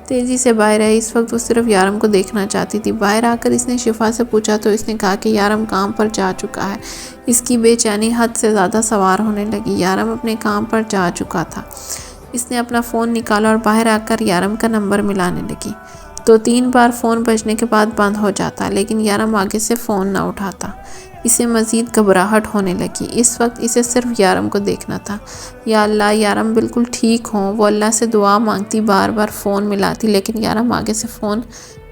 تیزی سے باہر آئی، اس وقت وہ صرف یارم کو دیکھنا چاہتی تھی۔ باہر آ کر اس نے شفا سے پوچھا تو اس نے کہا کہ یارم کام پر جا چکا ہے۔ اس کی بے چینی حد سے زیادہ سوار ہونے لگی۔ یارم اپنے کام پر جا چکا تھا۔ اس نے اپنا فون نکالا اور باہر آ کر یارم کا نمبر ملانے لگی۔ 2-3 بار فون بجنے کے بعد بند ہو جاتا، لیکن یارم آگے سے فون نہ اٹھاتا۔ اسے مزید گھبراہٹ ہونے لگی۔ اس وقت اسے صرف یارم کو دیکھنا تھا۔ یا اللہ یارم بالکل ٹھیک ہوں۔ وہ اللہ سے دعا مانگتی، بار بار فون ملاتی، لیکن یارم آگے سے فون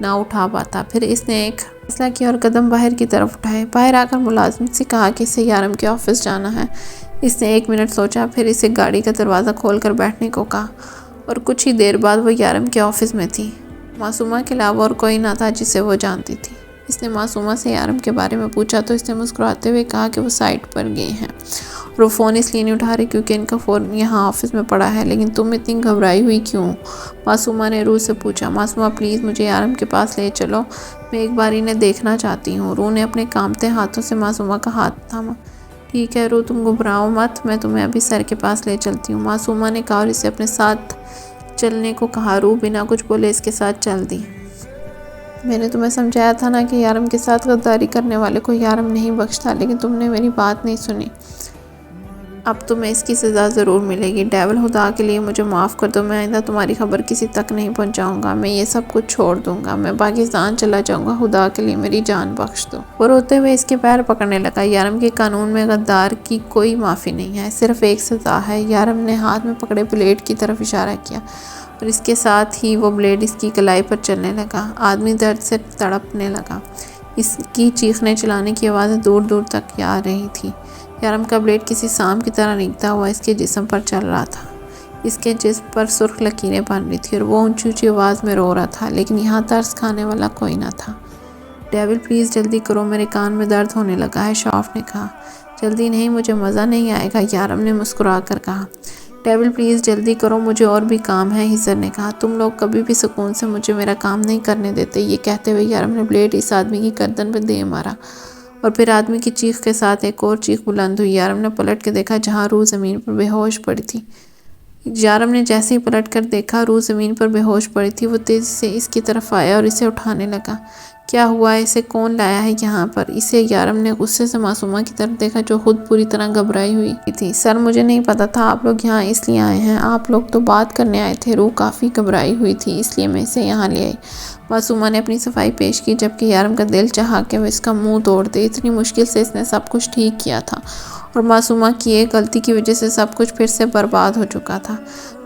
نہ اٹھا پاتا۔ پھر اس نے ایک فیصلہ کیا اور قدم باہر کی طرف اٹھائے۔ باہر آ کر ملازم سے کہا کہ اسے یارم کے آفس جانا ہے۔ اس نے 1 منٹ سوچا، پھر اسے گاڑی کا دروازہ کھول کر بیٹھنے کو کہا اور کچھ ہی دیر بعد وہ یارم کے آفس میں تھی۔ معصومہ کے علاوہ اور کوئی نہ تھا جسے وہ جانتی تھی۔ اس نے معصومہ سے یارم کے بارے میں پوچھا تو اس نے مسکراتے ہوئے کہا کہ وہ سائٹ پر گئے ہیں اور وہ فون اس لیے نہیں اٹھا رہے کیونکہ ان کا فون یہاں آفس میں پڑا ہے۔ لیکن تم اتنی گھبرائی ہوئی کیوں؟ معصومہ نے روح سے پوچھا۔ معصومہ پلیز مجھے یارم کے پاس لے چلو، میں ایک بار انہیں دیکھنا چاہتی ہوں۔ روح نے اپنے کانپتے ہاتھوں سے معصومہ کا ہاتھ تھاما۔ ٹھیک ہے روح، تم گھبراؤ مت، میں تمہیں ابھی سر کے پاس لے چلتی ہوں، معصومہ نے کہا اور اسے اپنے ساتھ چلنے کو کہا۔ روح بنا کچھ بولے اس کے ساتھ چل دی۔ میں نے تمہیں سمجھایا تھا نا کہ یارم کے ساتھ غداری کرنے والے کو یارم نہیں بخشتا، لیکن تم نے میری بات نہیں سنی۔ اب تمہیں اس کی سزا ضرور ملے گی۔ ڈیول خدا کے لیے مجھے معاف کر دو، میں آئندہ تمہاری خبر کسی تک نہیں پہنچاؤں گا، میں یہ سب کچھ چھوڑ دوں گا، میں پاکستان چلا جاؤں گا، خدا کے لیے میری جان بخش دو۔ وہ روتے ہوئے اس کے پیر پکڑنے لگا۔ یارم کے قانون میں غدار کی کوئی معافی نہیں ہے، صرف ایک سزا ہے۔ یارم نے ہاتھ میں پکڑے بلیڈ کی طرف اشارہ کیا اور اس کے ساتھ ہی وہ بلیڈ اس کی کلائی پر چلنے لگا۔ آدمی درد سے تڑپنے لگا۔ اس کی چیخنے چلانے کی آوازیں دور دور تک آ رہی تھی۔ یارم کا بلیڈ کسی سام کی طرح ریگتا ہوا اس کے جسم پر چل رہا تھا۔ اس کے جسم پر سرخ لکیریں بن رہی تھی اور وہ اونچی اونچی آواز میں رو رہا تھا، لیکن یہاں ترس کھانے والا کوئی نہ تھا۔ ڈیول پلیز جلدی کرو، میرے کان میں درد ہونے لگا ہے، شاف نے کہا۔ جلدی نہیں، مجھے مزہ نہیں آئے گا، یارم نے مسکرا کر کہا۔ ڈیول پلیز جلدی کرو، مجھے اور بھی کام ہے، ہیزر نے کہا۔ تم لوگ کبھی بھی سکون سے مجھے میرا کام نہیں کرنے دیتے۔ یہ کہتے ہوئے یارم نے بلیڈ اس آدمی کی گردن پہ دے مارا اور پھر آدمی کی چیخ کے ساتھ ایک اور چیخ بلند ہوئی۔ یارم نے پلٹ کے دیکھا جہاں روح زمین پر بے ہوش پڑی تھی۔ یارم نے جیسے ہی پلٹ کر دیکھا روح زمین پر بے ہوش پڑی تھی، وہ تیزی سے اس کی طرف آیا اور اسے اٹھانے لگا۔ کیا ہوا ہے؟ اسے کون لایا ہے یہاں پر؟ اسے یارم نے غصے سے معصومہ کی طرف دیکھا جو خود پوری طرح گھبرائی ہوئی تھی۔ سر مجھے نہیں پتا تھا آپ لوگ یہاں اس لیے آئے ہیں، آپ لوگ تو بات کرنے آئے تھے۔ روح کافی گھبرائی ہوئی تھی، اس لیے میں اسے یہاں لے آئی۔ معصومہ نے اپنی صفائی پیش کی، جبکہ یارم کا دل چاہا کہ وہ اس کا منہ توڑ دے، اتنی مشکل سے اس نے سب کچھ ٹھیک کیا تھا اور معصومہ کی ایک غلطی کی وجہ سے سب کچھ پھر سے برباد ہو چکا تھا۔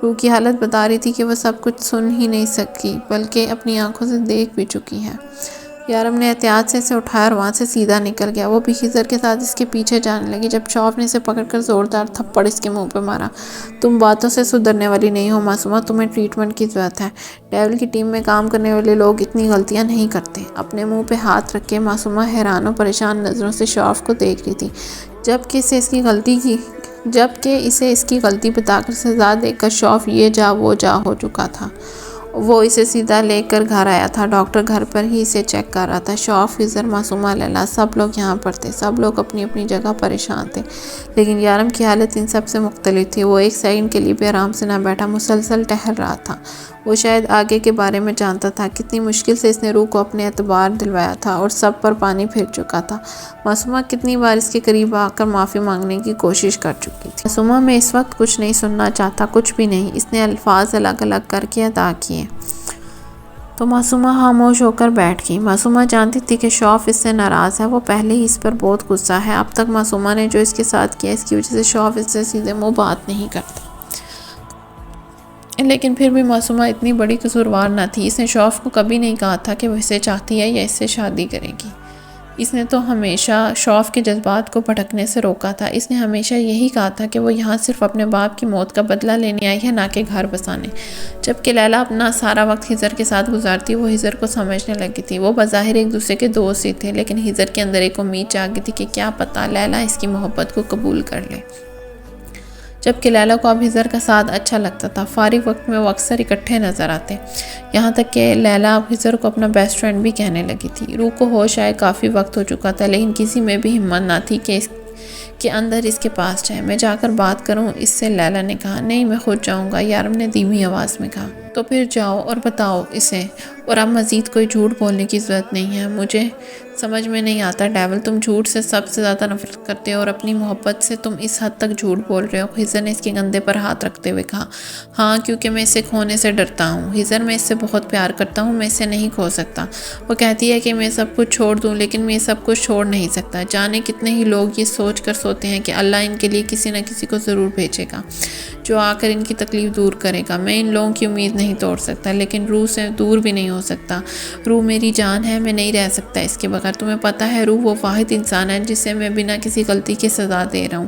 روح کی حالت بتا رہی تھی کہ وہ سب کچھ سن ہی نہیں سکی بلکہ اپنی آنکھوں سے دیکھ بھی چکی ہے۔ یارم نے احتیاط سے اسے اٹھایا اور وہاں سے سیدھا نکل گیا۔ وہ بھی خضر کے ساتھ اس کے پیچھے جانے لگی جب شوف نے اسے پکڑ کر زوردار تھپڑ اس کے منہ پہ مارا۔ تم باتوں سے سدھرنے والی نہیں ہو معصومہ، تمہیں ٹریٹمنٹ کی ضرورت ہے۔ ڈیول کی ٹیم میں کام کرنے والے لوگ اتنی غلطیاں نہیں کرتے۔ اپنے منہ پہ ہاتھ رکھ کے معصومہ حیران و پریشان نظروں سے شوف کو دیکھ رہی تھی، جبکہ اسے اس کی غلطی بتا کر سزا دے کر شوف یہ جا وہ جا ہو چکا تھا۔ وہ اسے سیدھا لے کر گھر آیا تھا۔ ڈاکٹر گھر پر ہی اسے چیک کر رہا تھا۔ شوف، خضر، معصومہ، لیلا، سب لوگ یہاں پر تھے۔ سب لوگ اپنی اپنی جگہ پریشان تھے، لیکن یارم کی حالت ان سب سے مختلف تھی۔ وہ ایک سیکنڈ کے لیے بھی آرام سے نہ بیٹھا، مسلسل ٹہل رہا تھا۔ وہ شاید آگے کے بارے میں جانتا تھا۔ کتنی مشکل سے اس نے روح کو اپنے اعتبار دلوایا تھا اور سب پر پانی پھر چکا تھا۔ معصومہ کتنی بار اس کے قریب آ کر معافی مانگنے کی کوشش کر چکی تھی۔ معصومہ میں اس وقت کچھ نہیں سننا چاہتا، کچھ بھی نہیں۔ اس نے الفاظ الگ الگ کر کے ادا کیے تو معصومہ خاموش ہو کر بیٹھ گئی۔ معصومہ جانتی تھی کہ شوف اس سے ناراض ہے، وہ پہلے ہی اس پر بہت غصہ ہے۔ اب تک معصومہ نے جو اس کے ساتھ کیا، اس کی وجہ سے شوف اس سے سیدھے منہ بات نہیں کرتا، لیکن پھر بھی معصومہ اتنی بڑی قصوروار نہ تھی۔ اس نے شوف کو کبھی نہیں کہا تھا کہ وہ اسے چاہتی ہے یا اس سے شادی کرے گی۔ اس نے تو ہمیشہ شوف کے جذبات کو بھڑکنے سے روکا تھا۔ اس نے ہمیشہ یہی کہا تھا کہ وہ یہاں صرف اپنے باپ کی موت کا بدلہ لینے آئی ہے، نہ کہ گھر بسانے۔ جبکہ لیلا اپنا سارا وقت خضر کے ساتھ گزارتی، وہ خضر کو سمجھنے لگی تھی۔ وہ بظاہر ایک دوسرے کے دوست ہی تھے، لیکن خضر کے اندر ایک امید جاگی تھی کہ کیا پتہ لیلا اس کی محبت کو قبول کر لے۔ جبکہ لیلا کو اب خضر کا ساتھ اچھا لگتا تھا۔ فارغ وقت میں وہ اکثر اکٹھے نظر آتے، یہاں تک کہ لیلا اب خضر کو اپنا بیسٹ فرینڈ بھی کہنے لگی تھی۔ روح کو ہوش آئے کافی وقت ہو چکا تھا، لیکن کسی میں بھی ہمت نہ تھی کہ اس کے اندر اس کے پاس جائے۔ میں جا کر بات کروں اس سے، لیلا نے کہا۔ نہیں، میں خود جاؤں گا، یارم نے دھیمی آواز میں کہا۔ تو پھر جاؤ اور بتاؤ اسے، اور اب مزید کوئی جھوٹ بولنے کی ضرورت نہیں ہے۔ مجھے سمجھ میں نہیں آتا ڈیول، تم جھوٹ سے سب سے زیادہ نفرت کرتے ہو اور اپنی محبت سے تم اس حد تک جھوٹ بول رہے ہو۔ خضر نے اس کے کندھے پر ہاتھ رکھتے ہوئے کہا۔ ہاں، کیونکہ میں اسے کھونے سے ڈرتا ہوں خضر، میں اس سے بہت پیار کرتا ہوں، میں اسے نہیں کھو سکتا۔ وہ کہتی ہے کہ میں سب کچھ چھوڑ دوں، لیکن میں یہ سب کچھ چھوڑ نہیں سکتا۔ جانے کتنے ہی لوگ یہ سوچ کر سوتے ہیں کہ اللہ ان کے لیے کسی نہ کسی کو ضرور بھیجے گا جو آ کر ان کی تکلیف دور کرے گا۔ میں ان لوگوں کی امید نہیں توڑ سکتا، لیکن روح سے دور بھی نہیں ہو سکتا۔ روح میری جان ہے، میں نہیں رہ سکتا اس کے بغیر۔ تمہیں پتہ ہے روح وہ واحد انسان ہے جسے میں بنا کسی غلطی کے سزا دے رہا ہوں۔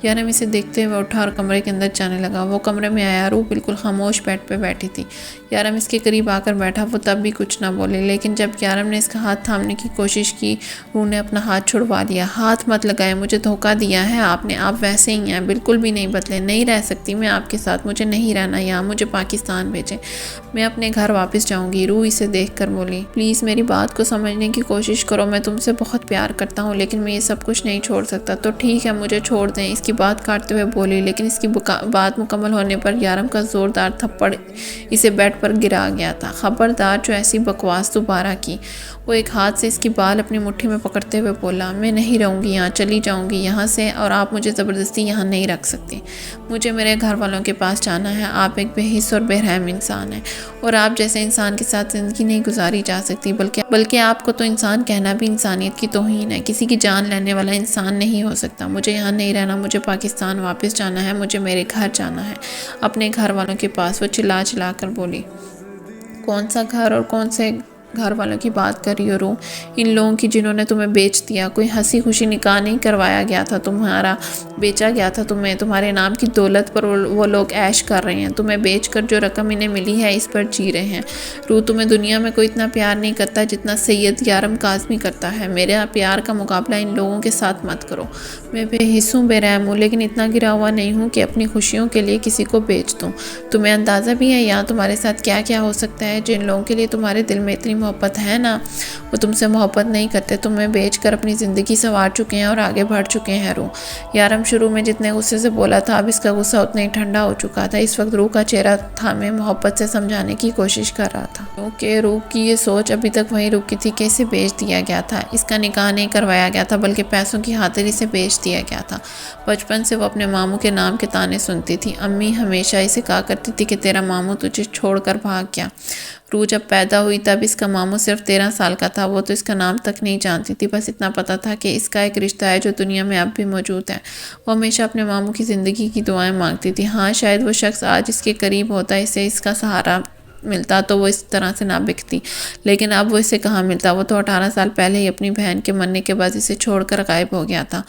یارم اسے دیکھتے ہوئے اٹھا اور کمرے کے اندر جانے لگا۔ وہ کمرے میں آیا، روح بالکل خاموش بیڈ پہ بیٹھی تھی۔ یارم اس کے قریب آ کر بیٹھا، وہ تب بھی کچھ نہ بولے، لیکن جب یارم نے اس کا ہاتھ تھامنے کی کوشش کی، روح نے اپنا ہاتھ چھڑوا لیا۔ ہاتھ مت لگائے، مجھے دھوکہ دیا ہے آپ نے، آپ ویسے ہی ہیں، بالکل بھی نہیں بدلے۔ نہیں رہ سکتی میں آپ کے ساتھ، مجھے نہیں رہنا یہاں، مجھے پاکستان بھیجیں، میں اپنے گھر واپس جاؤں گی۔ روح اسے دیکھ کر بولی، پلیز میری بات کو سمجھنے کی کوشش کرو، میں تم سے بہت پیار کرتا ہوں، لیکن میں یہ سب کچھ نہیں چھوڑ سکتا۔ تو ٹھیک ہے، مجھے چھوڑ دیں، اس کی بات کاٹتے ہوئے بولی، لیکن اس کی بات مکمل ہونے پر یارم کا زوردار تھپڑ اسے بیڈ پر گرا گیا تھا۔ خبردار جو ایسی بکواس دوبارہ کی۔ وہ ایک ہاتھ سے اس کی بال اپنی مٹھی میں پکڑتے ہوئے بولا، میں نہیں رہوں گی یہاں، چلی جاؤں گی یہاں سے، اور آپ مجھے زبردستی یہاں نہیں رکھ سکتی۔ مجھے میرے گھر والوں کے پاس جانا ہے۔ آپ ایک بے حس اور بے رحم انسان ہیں، اور آپ جیسے انسان کے ساتھ زندگی نہیں گزاری جا سکتی، بلکہ آپ کو تو انسان کہنا بھی انسانیت کی توہین ہے۔ کسی کی جان لینے والا انسان نہیں ہو سکتا۔ مجھے یہاں نہیں رہنا، مجھے پاکستان واپس جانا ہے، مجھے میرے گھر جانا ہے، اپنے گھر والوں کے پاس۔ وہ چلا چلا کر بولی، کون سا گھر اور کون سے گھر والوں کی بات کر رہی ہو روح؟ ان لوگوں کی جنہوں نے تمہیں بیچ دیا۔ کوئی ہنسی خوشی نکاح نہیں کروایا گیا تھا تمہارا، بیچا گیا تھا تمہیں۔ تمہارے نام کی دولت پر وہ لوگ عیش کر رہے ہیں، تمہیں بیچ کر جو رقم انہیں ملی ہے اس پر جی رہے ہیں۔ روح، تمہیں دنیا میں کوئی اتنا پیار نہیں کرتا جتنا سید یارم کاظمی کرتا ہے۔ میرا پیار کا مقابلہ ان لوگوں کے ساتھ مت کرو۔ میں بے حس ہوں، بے رحم ہوں، لیکن اتنا گرا ہوا نہیں ہوں کہ اپنی خوشیوں کے لیے کسی کو بیچ دوں۔ تمہیں اندازہ بھی ہے یہاں تمہارے ساتھ کیا کیا ہو سکتا ہے؟ جن لوگوں کے لیے تمہارے دل میں اتنی محبت ہے نا، وہ تم سے محبت نہیں کرتے، تمہیں بیچ کر اپنی زندگی سنوار چکے ہیں اور آگے بڑھ چکے ہیں۔ روح، یارم شروع میں جتنے غصے سے بولا تھا، اب اس کا غصہ اتنا ہی ٹھنڈا ہو چکا تھا۔ اس وقت روح کا چہرہ تھامے محبت سے سمجھانے کی کوشش کر رہا تھا، کیونکہ روح کی یہ سوچ ابھی تک وہیں رکی تھی کہ اسے بیچ دیا گیا تھا۔ اس کا نکاح نہیں کروایا گیا تھا، بلکہ پیسوں کی خاطر اسے بیچ دیا گیا تھا۔ بچپن سے وہ اپنے ماموں کے نام کے طعنے سنتی تھی۔ امی ہمیشہ اسے کہا کرتی تھی کہ تیرا ماموں تجھے چھوڑ کر بھاگ گیا۔ روح جب پیدا ہوئی تب اس کا ماموں صرف 13 سال کا تھا۔ وہ تو اس کا نام تک نہیں جانتی تھی، بس اتنا پتا تھا کہ اس کا ایک رشتہ ہے جو دنیا میں اب بھی موجود ہے۔ وہ ہمیشہ اپنے ماموں کی زندگی کی دعائیں مانگتی تھی۔ ہاں، شاید وہ شخص آج اس کے قریب ہوتا، اسے اس کا سہارا ملتا تو وہ اس طرح سے نہ بکتی، لیکن اب وہ اسے کہاں ملتا، وہ تو 18 سال پہلے ہی اپنی بہن کے مرنے کے بعد اسے چھوڑ کر غائب ہو گیا تھا۔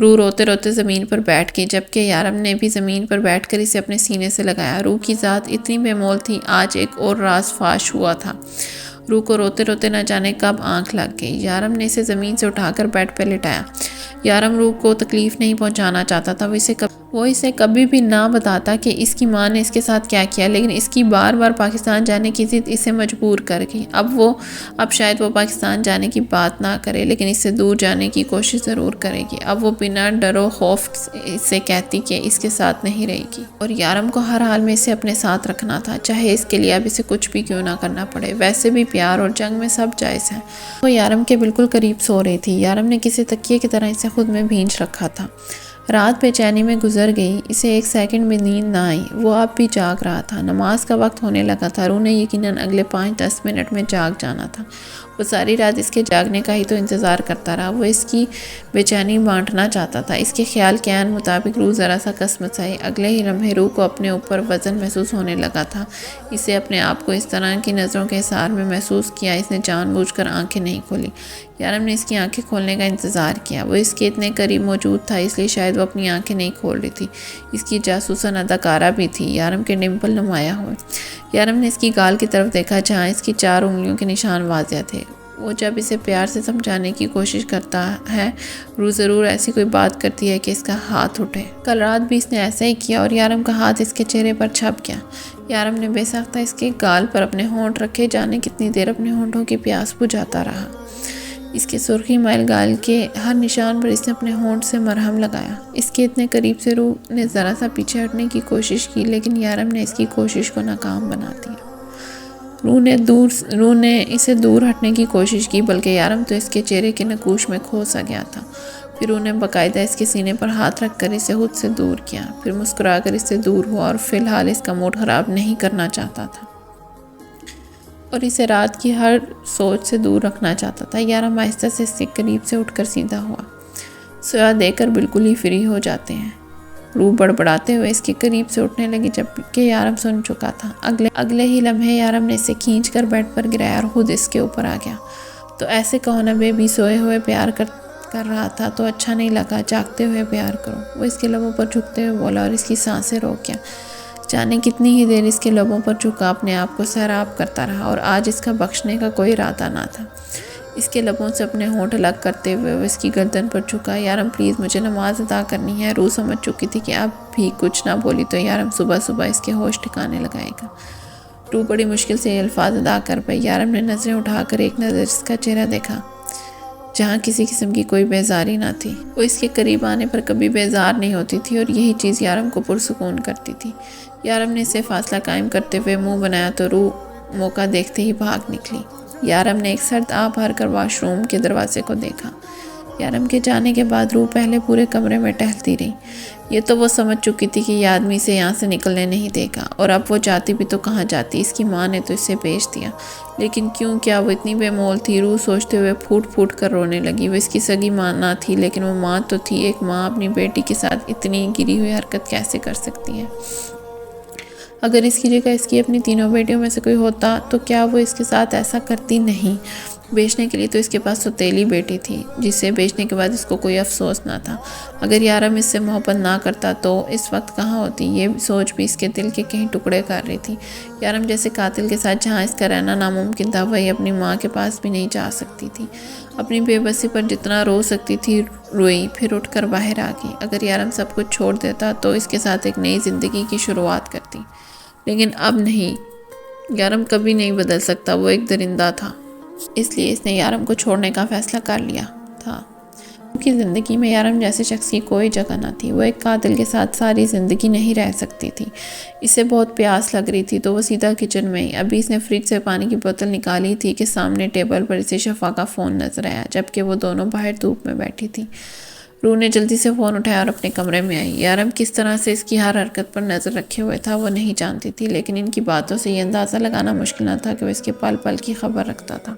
روح روتے روتے زمین پر بیٹھ گئی، جبکہ یارم نے بھی زمین پر بیٹھ کر اسے اپنے سینے سے لگایا۔ روح کی ذات اتنی بے مول تھی، آج ایک اور راز فاش ہوا تھا۔ روح کو روتے روتے نہ جانے کب آنکھ لگ گئی۔ یارم نے اسے زمین سے اٹھا کر بیڈ پہ لٹایا۔ یارم روح کو تکلیف نہیں پہنچانا چاہتا تھا، وہ اسے کبھی بھی نہ بتاتا کہ اس کی ماں نے اس کے ساتھ کیا کیا، لیکن اس کی بار بار پاکستان جانے کی ضد اسے مجبور کر گئی۔ اب شاید وہ پاکستان جانے کی بات نہ کرے، لیکن اس سے دور جانے کی کوشش ضرور کرے گی۔ اب وہ بنا ڈر و خوف سے کہتی کہ اس کے ساتھ نہیں رہے گی، اور یارم کو ہر حال میں اسے اپنے ساتھ رکھنا تھا، چاہے اس کے لیے اب اسے کچھ بھی کیوں نہ کرنا پڑے۔ ویسے بھی پیار اور جنگ میں سب جائز ہے۔ وہ یارم کے بالکل قریب سو رہی تھی۔ یارم نے کسی تکیے کی طرح اسے خود میں بھینچ رکھا تھا۔ رات بے چینی میں گزر گئی، اسے ایک سیکنڈ بھی نیند نہ آئی۔ وہ اب بھی جاگ رہا تھا، نماز کا وقت ہونے لگا تھا۔ روح نے یقیناً اگلے 5-10 منٹ میں جاگ جانا تھا۔ وہ ساری رات اس کے جاگنے کا ہی تو انتظار کرتا رہا۔ وہ اس کی بے چینی بانٹنا چاہتا تھا۔ اس کے خیال کے عین مطابق روح ذرا سا کس مسائی۔ اگلے ہی لمحے روح کو اپنے اوپر وزن محسوس ہونے لگا تھا۔ اسے اپنے آپ کو اس طرح کی نظروں کے حصار میں محسوس کیا۔ اس نے جان بوجھ کر آنکھیں نہیں کھولی۔ یارم نے اس کی آنکھیں کھولنے کا انتظار کیا۔ وہ اس کے اتنے قریب موجود تھا، اس لیے شاید وہ اپنی آنکھیں نہیں کھول رہی تھی۔ اس کی جاسوسانہ اداکارہ بھی تھی۔ یارم کے ڈمپل نمایاں ہوئے۔ یارم نے اس کی گال کی طرف دیکھا، جہاں اس کی 4 انگلیوں کے نشان واضح تھے۔ وہ جب اسے پیار سے سمجھانے کی کوشش کرتا ہے، روح ضرور ایسی کوئی بات کرتی ہے کہ اس کا ہاتھ اٹھے۔ کل رات بھی اس نے ایسا ہی کیا، اور یارم کا ہاتھ اس کے چہرے پر چھپ گیا۔ یارم نے بے ساختہ اس کے گال پر اپنے ہونٹ رکھے، جانے کتنی دیر اپنے ہونٹوں کی پیاس بجھاتا رہا۔ اس کے سرخی مائل گال کے ہر نشان پر اس نے اپنے ہونٹ سے مرہم لگایا۔ اس کے اتنے قریب سے روح نے ذرا سا پیچھے ہٹنے کی کوشش کی، لیکن یارم نے اس کی کوشش کو ناکام بنا دیا۔ روح نے اسے دور ہٹنے کی کوشش کی، بلکہ یارم تو اس کے چہرے کے نقوش میں کھو سا گیا تھا۔ پھر روح نے باقاعدہ اس کے سینے پر ہاتھ رکھ کر اسے خود سے دور کیا، پھر مسکرا کر اس سے دور ہوا، اور فی الحال اس کا موڈ خراب نہیں کرنا چاہتا تھا اور اسے رات کی ہر سوچ سے دور رکھنا چاہتا تھا۔ یارم آہستہ سے اس کے قریب سے اٹھ کر سیدھا ہوا۔ سویا دے کر بالکل ہی فری ہو جاتے ہیں۔ روح بڑبڑاتے ہوئے اس کے قریب سے اٹھنے لگی، جبکہ یارم سن چکا تھا۔ اگلے ہی لمحے یارم نے اسے کھینچ کر بیڈ پر گرایا اور خود اس کے اوپر آ گیا۔ تو ایسے کہو نا بیبی، سوئے ہوئے پیار کر رہا تھا تو اچھا نہیں لگا، جاگتے ہوئے پیار کرو۔ وہ اس کے لبوں پر جھکتے ہوئے بولا، اور اس کی سانسیں روک گیا۔ جانے کتنی ہی دیر اس کے لبوں پر جھکا اپنے آپ کو سیراب کرتا رہا، اور آج اس کا بخشنے کا کوئی ارادہ نہ تھا۔ اس کے لبوں سے اپنے ہونٹ الگ کرتے ہوئے وہ اس کی گردن پر جھکا۔ یارم پلیز، مجھے نماز ادا کرنی ہے۔ روح سمجھ چکی تھی کہ اب بھی کچھ نہ بولی تو یارم صبح صبح اس کے ہوش ٹھکانے لگائے گا۔ روح بڑی مشکل سے یہ الفاظ ادا کر پائی۔ یارم نے نظریں اٹھا کر ایک نظر اس کا چہرہ دیکھا، جہاں کسی قسم کی کوئی بیزاری نہ تھی۔ وہ اس کے قریب آنے پر کبھی بیزار نہیں ہوتی تھی، اور یہی چیز یارم کو پرسکون کرتی تھی۔ یارم نے اسے فاصلہ قائم کرتے ہوئے منہ بنایا تو روح موقع دیکھتے ہی بھاگ نکلی۔ یارم نے ایک سرد آب بھر کر واش روم کے دروازے کو دیکھا۔ یارم کے جانے کے بعد روح پہلے پورے کمرے میں ٹہلتی رہی۔ یہ تو وہ سمجھ چکی تھی کہ یہ آدمی اسے یہاں سے نکلنے نہیں دے گا، اور اب وہ جاتی بھی تو کہاں جاتی، اس کی ماں نے تو اسے بھیج دیا۔ لیکن کیوں، کیا وہ اتنی بے مول تھی؟ روح سوچتے ہوئے پھوٹ پھوٹ کر رونے لگی۔ وہ اس کی سگی ماں نہ تھی، لیکن وہ ماں تو تھی۔ ایک ماں اپنی بیٹی کے ساتھ اتنی گری ہوئی حرکت کیسے کر سکتی ہے؟ اگر اس کی جگہ اس کی اپنی 3 بیٹیوں میں سے کوئی ہوتا تو کیا وہ اس کے ساتھ ایسا کرتی؟ نہیں۔ بیچنے کے لیے تو اس کے پاس سوتیلی بیٹی تھی، جسے بیچنے کے بعد اس کو کوئی افسوس نہ تھا۔ اگر یارم اس سے محبت نہ کرتا تو اس وقت کہاں ہوتی؟ یہ سوچ بھی اس کے دل کے کہیں ٹکڑے کر رہی تھی۔ یارم جیسے قاتل کے ساتھ جہاں اس کا رہنا ناممکن تھا، وہی اپنی ماں کے پاس بھی نہیں جا سکتی تھی۔ اپنی بے بسی پر جتنا رو سکتی تھی روئی، پھر اٹھ کر باہر آ گئی۔ اگر یارم سب کچھ چھوڑ دیتا تو اس کے ساتھ ایک نئی زندگی کی شروعات کرتی، لیکن اب نہیں۔ یارم کبھی نہیں بدل سکتا، وہ ایک درندہ تھا، اس لیے اس نے یارم کو چھوڑنے کا فیصلہ کر لیا تھا۔ ان کی زندگی میں یارم جیسے شخص کی کوئی جگہ نہ تھی۔ وہ ایک قاتل کے ساتھ ساری زندگی نہیں رہ سکتی تھی۔ اسے بہت پیاس لگ رہی تھی تو وہ سیدھا کچن میں ہی۔ ابھی اس نے فریج سے پانی کی بوتل نکالی تھی کہ سامنے ٹیبل پر اسے شفا کا فون نظر آیا، جبکہ وہ دونوں باہر دھوپ میں بیٹھی تھی۔ روح نے جلدی سے فون اٹھایا اور اپنے کمرے میں آئی۔ یارم کس طرح سے اس کی ہر حرکت پر نظر رکھے ہوئے تھا وہ نہیں جانتی تھی، لیکن ان کی باتوں سے یہ اندازہ لگانا مشکل نہ تھا کہ وہ اس کے پل پل کی خبر رکھتا تھا۔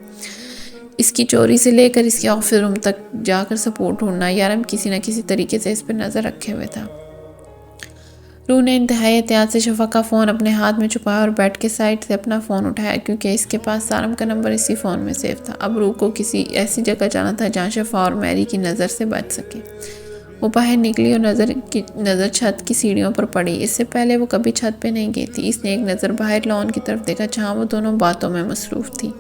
اس کی چوری سے لے کر اس کے آفس روم تک جا کر سپورٹ ڈھونڈنا، یارم کسی نہ کسی طریقے سے اس پر نظر رکھے ہوئے تھا۔ روح نے انتہائی احتیاط سے شفا کا فون اپنے ہاتھ میں چھپایا اور بیڈ کے سائڈ سے اپنا فون اٹھایا کیونکہ اس کے پاس سارم کا نمبر اسی فون میں سیو تھا۔ اب روح کو کسی ایسی جگہ جانا تھا جہاں شفا اور میری کی نظر سے بچ سکے۔ وہ باہر نکلی اور نظر چھت کی سیڑھیوں پر پڑی۔ اس سے پہلے وہ کبھی چھت پہ نہیں گئی تھی۔ اس نے ایک نظر باہر لان کی طرف دیکھا جہاں وہ دونوں باتوں میں مصروف تھی۔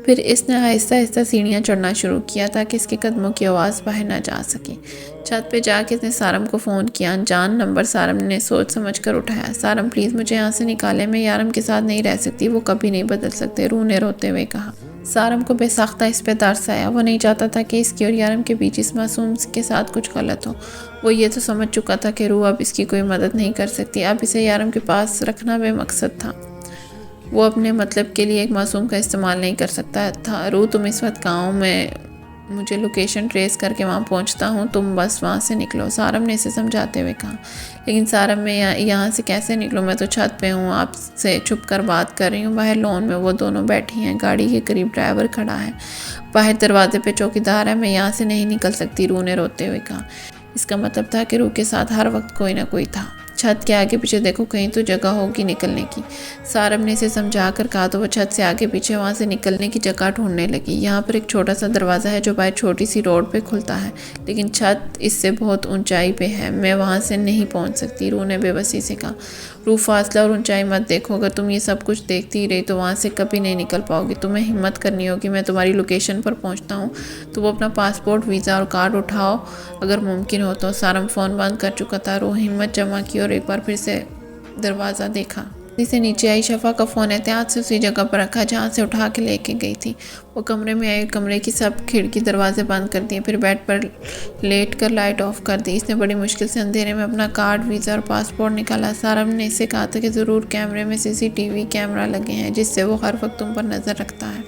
پھر اس نے آہستہ آہستہ سیڑھیاں چڑھنا شروع کیا تاکہ اس کے قدموں کی آواز باہر نہ جا سکے۔ چھت پہ جا کے اس نے سارم کو فون کیا۔ انجان نمبر سارم نے سوچ سمجھ کر اٹھایا۔ سارم پلیز مجھے یہاں سے نکالے، میں یارم کے ساتھ نہیں رہ سکتی، وہ کبھی نہیں بدل سکتے، روح نے روتے ہوئے کہا۔ سارم کو بے ساختہ اس پہ ترس آیا۔ وہ نہیں چاہتا تھا کہ اس کی اور یارم کے بیچ اس معصوم کے ساتھ کچھ غلط ہو۔ وہ یہ تو سمجھ چکا تھا کہ روح اب اس کی کوئی مدد نہیں کر سکتی، اب اسے یارم کے پاس رکھنا بے مقصد تھا۔ وہ اپنے مطلب کے لیے ایک معصوم کا استعمال نہیں کر سکتا تھا۔ روح تم اس وقت گاؤں میں مجھے لوکیشن ٹریس کر کے وہاں پہنچتا ہوں، تم بس وہاں سے نکلو، سارم نے اسے سمجھاتے ہوئے کہا۔ لیکن سارم میں یہاں سے کیسے نکلوں، میں تو چھت پہ ہوں، آپ سے چھپ کر بات کر رہی ہوں۔ باہر لون میں وہ دونوں بیٹھی ہیں، گاڑی کے قریب ڈرائیور کھڑا ہے، باہر دروازے پہ چوکیدار ہے، میں یہاں سے نہیں نکل سکتی، روح نے روتے ہوئے کہا۔ اس کا مطلب تھا کہ روح کے ساتھ ہر وقت کوئی نہ کوئی تھا۔ چھت کے آگے پیچھے دیکھو، کہیں تو جگہ ہوگی نکلنے کی، سارم نے اسے سمجھا کر کہا تو وہ چھت سے آگے پیچھے وہاں سے نکلنے کی جگہ ڈھونڈنے لگی۔ یہاں پر ایک چھوٹا سا دروازہ ہے جو باہر چھوٹی سی روڈ پہ کھلتا ہے، لیکن چھت اس سے بہت اونچائی پہ ہے، میں وہاں سے نہیں پہنچ سکتی، روح نے بے بسی سے کہا۔ روح فاصلہ اور اونچائی مت دیکھو، اگر تم یہ سب کچھ دیکھتی رہی تو وہاں سے کبھی نہیں نکل پاؤ گی، تمہیں ہمت کرنی ہوگی، میں تمہاری لوکیشن پر پہنچتا ہوں تو وہ اپنا پاسپورٹ، ویزا اور کارڈ اٹھاؤ اگر ممکن ہو تو۔ سارم فون بند کر چکا تھا۔ روح ہمت جمع کی اور ایک بار پھر سے دروازہ دیکھا۔ سے نیچے آئی، شفا کا فون احتیاط سے اسی جگہ پر رکھا جہاں سے اٹھا کے لے کے گئی تھی۔ وہ کمرے میں آئی، کمرے کی سب کھڑکی دروازے بند کر دیے، پھر بیڈ پر لیٹ کر لائٹ آف کر دی۔ اس نے بڑی مشکل سے اندھیرے میں اپنا کارڈ، ویزا اور پاسپورٹ نکالا۔ سارم نے اسے کہا تھا کہ ضرور کیمرے میں CCTV کیمرہ لگے ہیں جس سے وہ ہر وقت تم پر نظر رکھتا ہے۔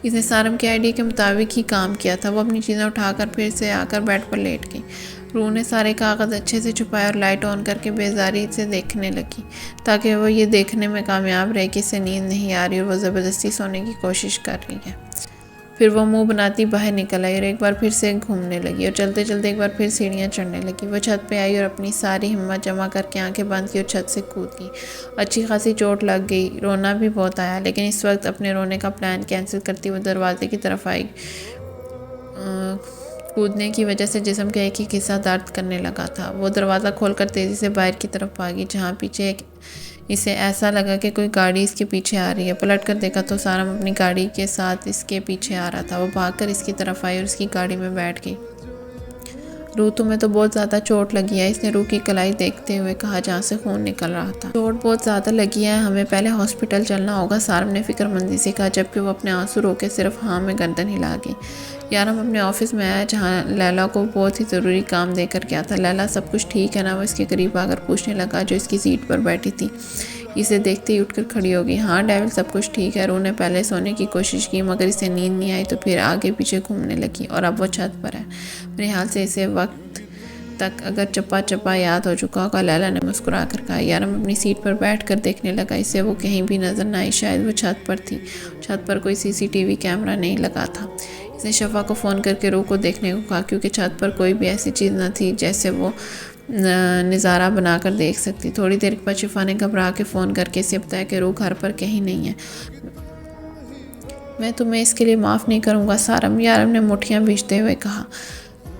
اس نے سارم کے آئیڈیا کے مطابق ہی کام کیا تھا۔ وہ اپنی چیزیں اٹھا کر پھر سے آ کر بیڈ پر لیٹ گئی۔ روح نے سارے کاغذ اچھے سے چھپائے اور لائٹ آن کر کے بیزاری سے دیکھنے لگی تاکہ وہ یہ دیکھنے میں کامیاب رہے کہ اسے نیند نہیں آ رہی اور وہ زبردستی سونے کی کوشش کر رہی ہے۔ پھر وہ منہ بناتی باہر نکل آئی اور ایک بار پھر سے گھومنے لگی اور چلتے چلتے ایک بار پھر سیڑھیاں چڑھنے لگی۔ وہ چھت پہ آئی اور اپنی ساری ہمت جمع کر کے آنکھیں بند کی اور چھت سے کود گئی۔ اچھی خاصی چوٹ لگ گئی، رونا بھی بہت آیا، لیکن اس وقت اپنے رونے کا پلان کینسل کرتی وہ دروازے کی طرف آئی۔ کودنے کی وجہ سے جسم کا ایک ہی حصہ درد کرنے لگا تھا۔ وہ دروازہ کھول کر تیزی سے باہر کی طرف بھاگی جہاں پیچھے اسے ایسا لگا کہ کوئی گاڑی اس کے پیچھے آ رہی ہے۔ پلٹ کر دیکھا تو سارم اپنی گاڑی کے ساتھ اس کے پیچھے آ رہا تھا۔ وہ بھاگ کر اس کی طرف آئی اور اس کی گاڑی میں بیٹھ گئی۔ روح تمہیں تو بہت زیادہ چوٹ لگی ہے، اس نے روح کی کلائی دیکھتے ہوئے کہا جہاں سے خون نکل رہا تھا۔ چوٹ بہت زیادہ لگی ہے، ہمیں پہلے ہاسپٹل چلنا ہوگا، سارم نے فکر مندی سے کہا جبکہ وہ اپنے آنسو رو کے صرف ہاں میں گردن ہلا گئی۔ یارم اپنے آفس میں آیا جہاں لیلا کو بہت ہی ضروری کام دے کر گیا تھا۔ لیلا سب کچھ ٹھیک ہے نا؟ وہ اس کے قریب آ کر پوچھنے لگا جو اس کی سیٹ پر بیٹھی تھی۔ اسے دیکھتے ہی اٹھ کر کھڑی ہو گئی۔ ہاں ڈیول، سب کچھ ٹھیک ہے۔ روح نے پہلے سونے کی کوشش کی مگر اسے نیند نہیں آئی تو پھر آگے پیچھے گھومنے لگی اور اب وہ چھت پر ہے۔ میرے حال سے اسے وقت تک اگر چپا چپا یاد ہو چکا ہوگا، لیلا نے مسکرا کر کہا۔ یارم اپنی سیٹ پر بیٹھ کر دیکھنے لگا، اسے وہ کہیں بھی نظر نہ آئی، شاید وہ چھت پر تھی۔ چھت پر کوئی CCTV کیمرہ نہیں لگا تھا۔ اس نے شفا کو فون کر کے روح کو دیکھنے کو کہا کیونکہ چھت پر کوئی بھی ایسی چیز نہ تھی جیسے وہ نظارہ بنا کر دیکھ سکتی۔ تھوڑی دیر بعد شفا نے گھبرا کے فون کر کے اسے بتایا کہ روح گھر پر کہیں نہیں ہے۔ میں تمہیں اس کے لیے معاف نہیں کروں گا سارم، یارم نے مٹھیاں بھیجتے ہوئے کہا۔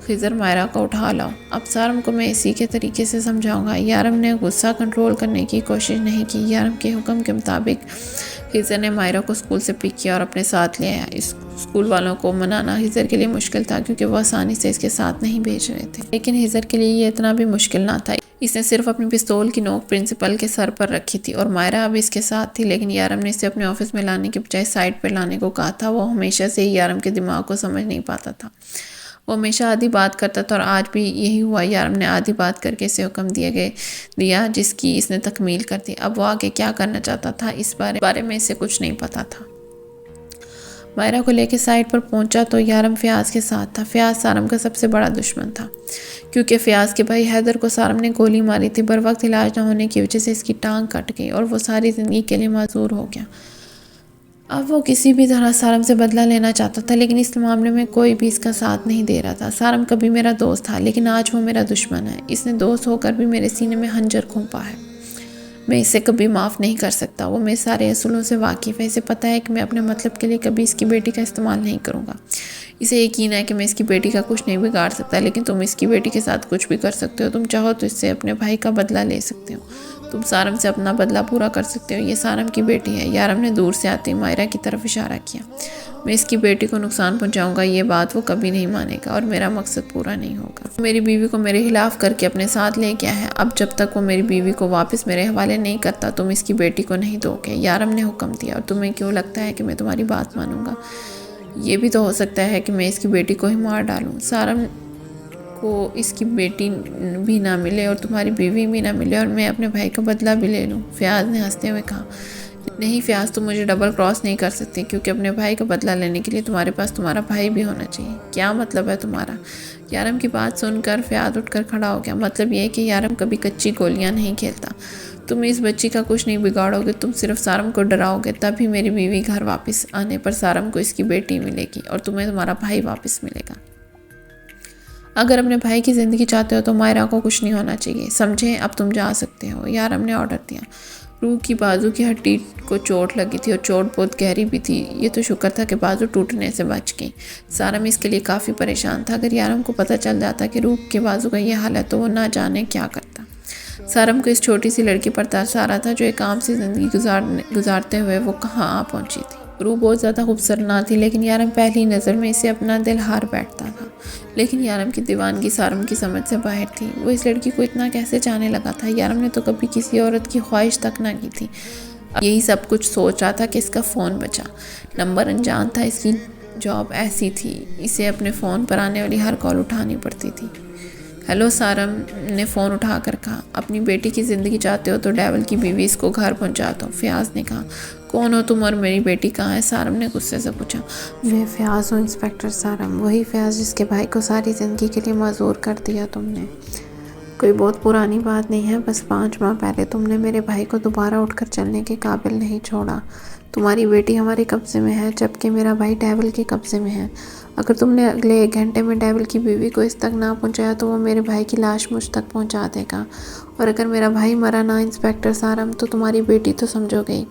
خضر، مائرہ کو اٹھا لاؤ۔ اب سارم کو میں اسی کے طریقے سے سمجھاؤں گا۔ یارم نے غصہ کنٹرول کرنے کی کوشش نہیں کی۔ یارم کے حکم کے مطابق خضر نے مائرہ کو اسکول سے پک کیا اور اپنے ساتھ لے آیا۔ اسکول والوں کو منانا خضر کے لیے مشکل تھا کیونکہ وہ آسانی سے اس کے ساتھ نہیں بھیج رہے تھے، لیکن خضر کے لیے یہ اتنا بھی مشکل نہ تھا۔ اس نے صرف اپنی پستول کی نوک پرنسپل کے سر پر رکھی تھی اور مائرہ اب اس کے ساتھ تھی، لیکن یارم نے اسے اپنے آفس میں لانے کے بجائے سائٹ پر لانے کو کہا تھا۔ وہ ہمیشہ سے ہی یارم کے دماغ کو سمجھ نہیں پاتا تھا۔ وہ ہمیشہ آدھی بات کرتا تھا اور آج بھی یہی ہوا۔ یارم نے آدھی بات کر کے اسے حکم دیا جس کی اس نے تکمیل کر دی۔ اب وہ آگے کیا کرنا چاہتا تھا اس بارے میں اسے کچھ نہیں پتا تھا۔ مائرہ کو لے کے سائٹ پر پہنچا تو یارم فیاض کے ساتھ تھا۔ فیاض سارم کا سب سے بڑا دشمن تھا کیونکہ فیاض کے بھائی حیدر کو سارم نے گولی ماری تھی۔ بر وقت علاج نہ ہونے کی وجہ سے اس کی ٹانگ کٹ گئی اور وہ ساری زندگی کے لیے معذور ہو گیا۔ اب وہ کسی بھی طرح سارم سے بدلہ لینا چاہتا تھا، لیکن اس معاملے میں کوئی بھی اس کا ساتھ نہیں دے رہا تھا۔ سارم کبھی میرا دوست تھا، لیکن آج وہ میرا دشمن ہے۔ اس نے دوست ہو کر بھی میرے سینے میں خنجر گھونپا ہے۔ میں اسے کبھی معاف نہیں کر سکتا۔ وہ میرے سارے اصولوں سے واقف ہے۔ اسے پتہ ہے کہ میں اپنے مطلب کے لیے کبھی اس کی بیٹی کا استعمال نہیں کروں گا۔ اسے یقین ہے کہ میں اس کی بیٹی کا کچھ نہیں بگاڑ سکتا، لیکن تم اس کی بیٹی کے ساتھ کچھ بھی کر سکتے ہو۔ تم چاہو تو اس سے اپنے بھائی کا بدلہ لے سکتے ہو۔ تم سارم سے اپنا بدلہ پورا کر سکتے ہو۔ یہ سارم کی بیٹی ہے۔ یارم نے دور سے آتی مائرہ کی طرف اشارہ کیا۔ میں اس کی بیٹی کو نقصان پہنچاؤں گا، یہ بات وہ کبھی نہیں مانے گا، اور میرا مقصد پورا نہیں ہوگا۔ میری بیوی کو میرے خلاف کر کے اپنے ساتھ لے گیا ہے۔ اب جب تک وہ میری بیوی کو واپس میرے حوالے نہیں کرتا، تم اس کی بیٹی کو نہیں دو گے۔ یارم نے حکم دیا۔ اور تمہیں کیوں لگتا ہے کہ میں تمہاری بات مانوں گا؟ یہ بھی تو ہو سکتا ہے کہ میں اس کی بیٹی کو ہی مار ڈالوں۔ سارم کو اس کی بیٹی بھی نہ ملے اور تمہاری بیوی بھی نہ ملے، اور میں اپنے بھائی کا بدلہ بھی لے لوں۔ فیاض نے ہنستے ہوئے کہا، نہیں فیاض، تم مجھے ڈبل کراس نہیں کر سکتی، کیونکہ اپنے بھائی کا بدلہ لینے کے لیے تمہارے پاس تمہارا بھائی بھی ہونا چاہیے۔ کیا مطلب ہے تمہارا؟ یارم کی بات سن کر فیاض اٹھ کر کھڑا ہو گیا۔ مطلب یہ کہ یارم کبھی کچی گولیاں نہیں کھیلتا۔ تم اس بچی کا کچھ نہیں بگاڑو گے، تم صرف سارم کو ڈراؤ گے۔ تب ہی میری بیوی گھر واپس آنے پر سارم کو اس کی بیٹی ملے گی، اور تمہیں تمہارا بھائی واپس ملے گا۔ اگر اپنے بھائی کی زندگی چاہتے ہو تو مائرہ کو کچھ نہیں ہونا چاہیے، سمجھے؟ اب تم جا سکتے ہو، یارم نے آرڈر دیا۔ روح کی بازو کی ہڈی کو چوٹ لگی تھی، اور چوٹ بہت گہری بھی تھی۔ یہ تو شکر تھا کہ بازو ٹوٹنے سے بچ گئی۔ سارم اس کے لیے کافی پریشان تھا۔ اگر یارم کو پتہ چل جاتا کہ روح کے بازو کا یہ حال ہے تو وہ نہ جانے کیا کرتا۔ سارم کو اس چھوٹی سی لڑکی پر ترس آ رہا تھا جو ایک عام سی زندگی گزارتے ہوئے وہ کہاں آ پہنچی تھی۔ روح بہت زیادہ خوبصورت نہ تھی، لیکن یارم پہلی نظر میں اسے اپنا دل ہار بیٹھتا تھا۔ لیکن یارم کی دیوانگی سارم کی سمجھ سے باہر تھی۔ وہ اس لڑکی کو اتنا کیسے چاہنے لگا تھا؟ یارم نے تو کبھی کسی عورت کی خواہش تک نہ کی تھی۔ اب یہی سب کچھ سوچ رہا تھا کہ اس کا فون بجا۔ نمبر انجان تھا۔ اس کی جاب ایسی تھی، اسے اپنے فون پر آنے والی ہر کال اٹھانی پڑتی تھی۔ ہیلو، سارم نے فون اٹھا کر کہا۔ اپنی بیٹی کی زندگی چاہتے ہو تو ڈیول کی بیوی اس کو گھر پہنچا دو، فیاض نے کہا۔ کون ہو تم اور میری بیٹی کہاں ہے؟ سارم نے غصے سے پوچھا۔ میں فیاض ہوں، انسپکٹر سارم، وہی فیاض جس کے بھائی کو ساری زندگی کے لیے معذور کر دیا تم نے۔ کوئی بہت پرانی بات نہیں ہے، بس 5 ماہ پہلے تم نے میرے بھائی کو دوبارہ اٹھ کر چلنے کے قابل نہیں چھوڑا۔ تمہاری بیٹی ہمارے قبضے میں ہے، جبکہ میرا بھائی ڈیول کے قبضے میں ہے۔ اگر تم نے اگلے 1 گھنٹے میں ڈیول کی بیوی کو اس تک نہ پہنچایا تو وہ میرے بھائی کی لاش مجھ تک پہنچا دے گا، اور اگر میرا بھائی مرا نہ انسپکٹر سارم تو تمہاری بیٹی تو سمجھو گئی۔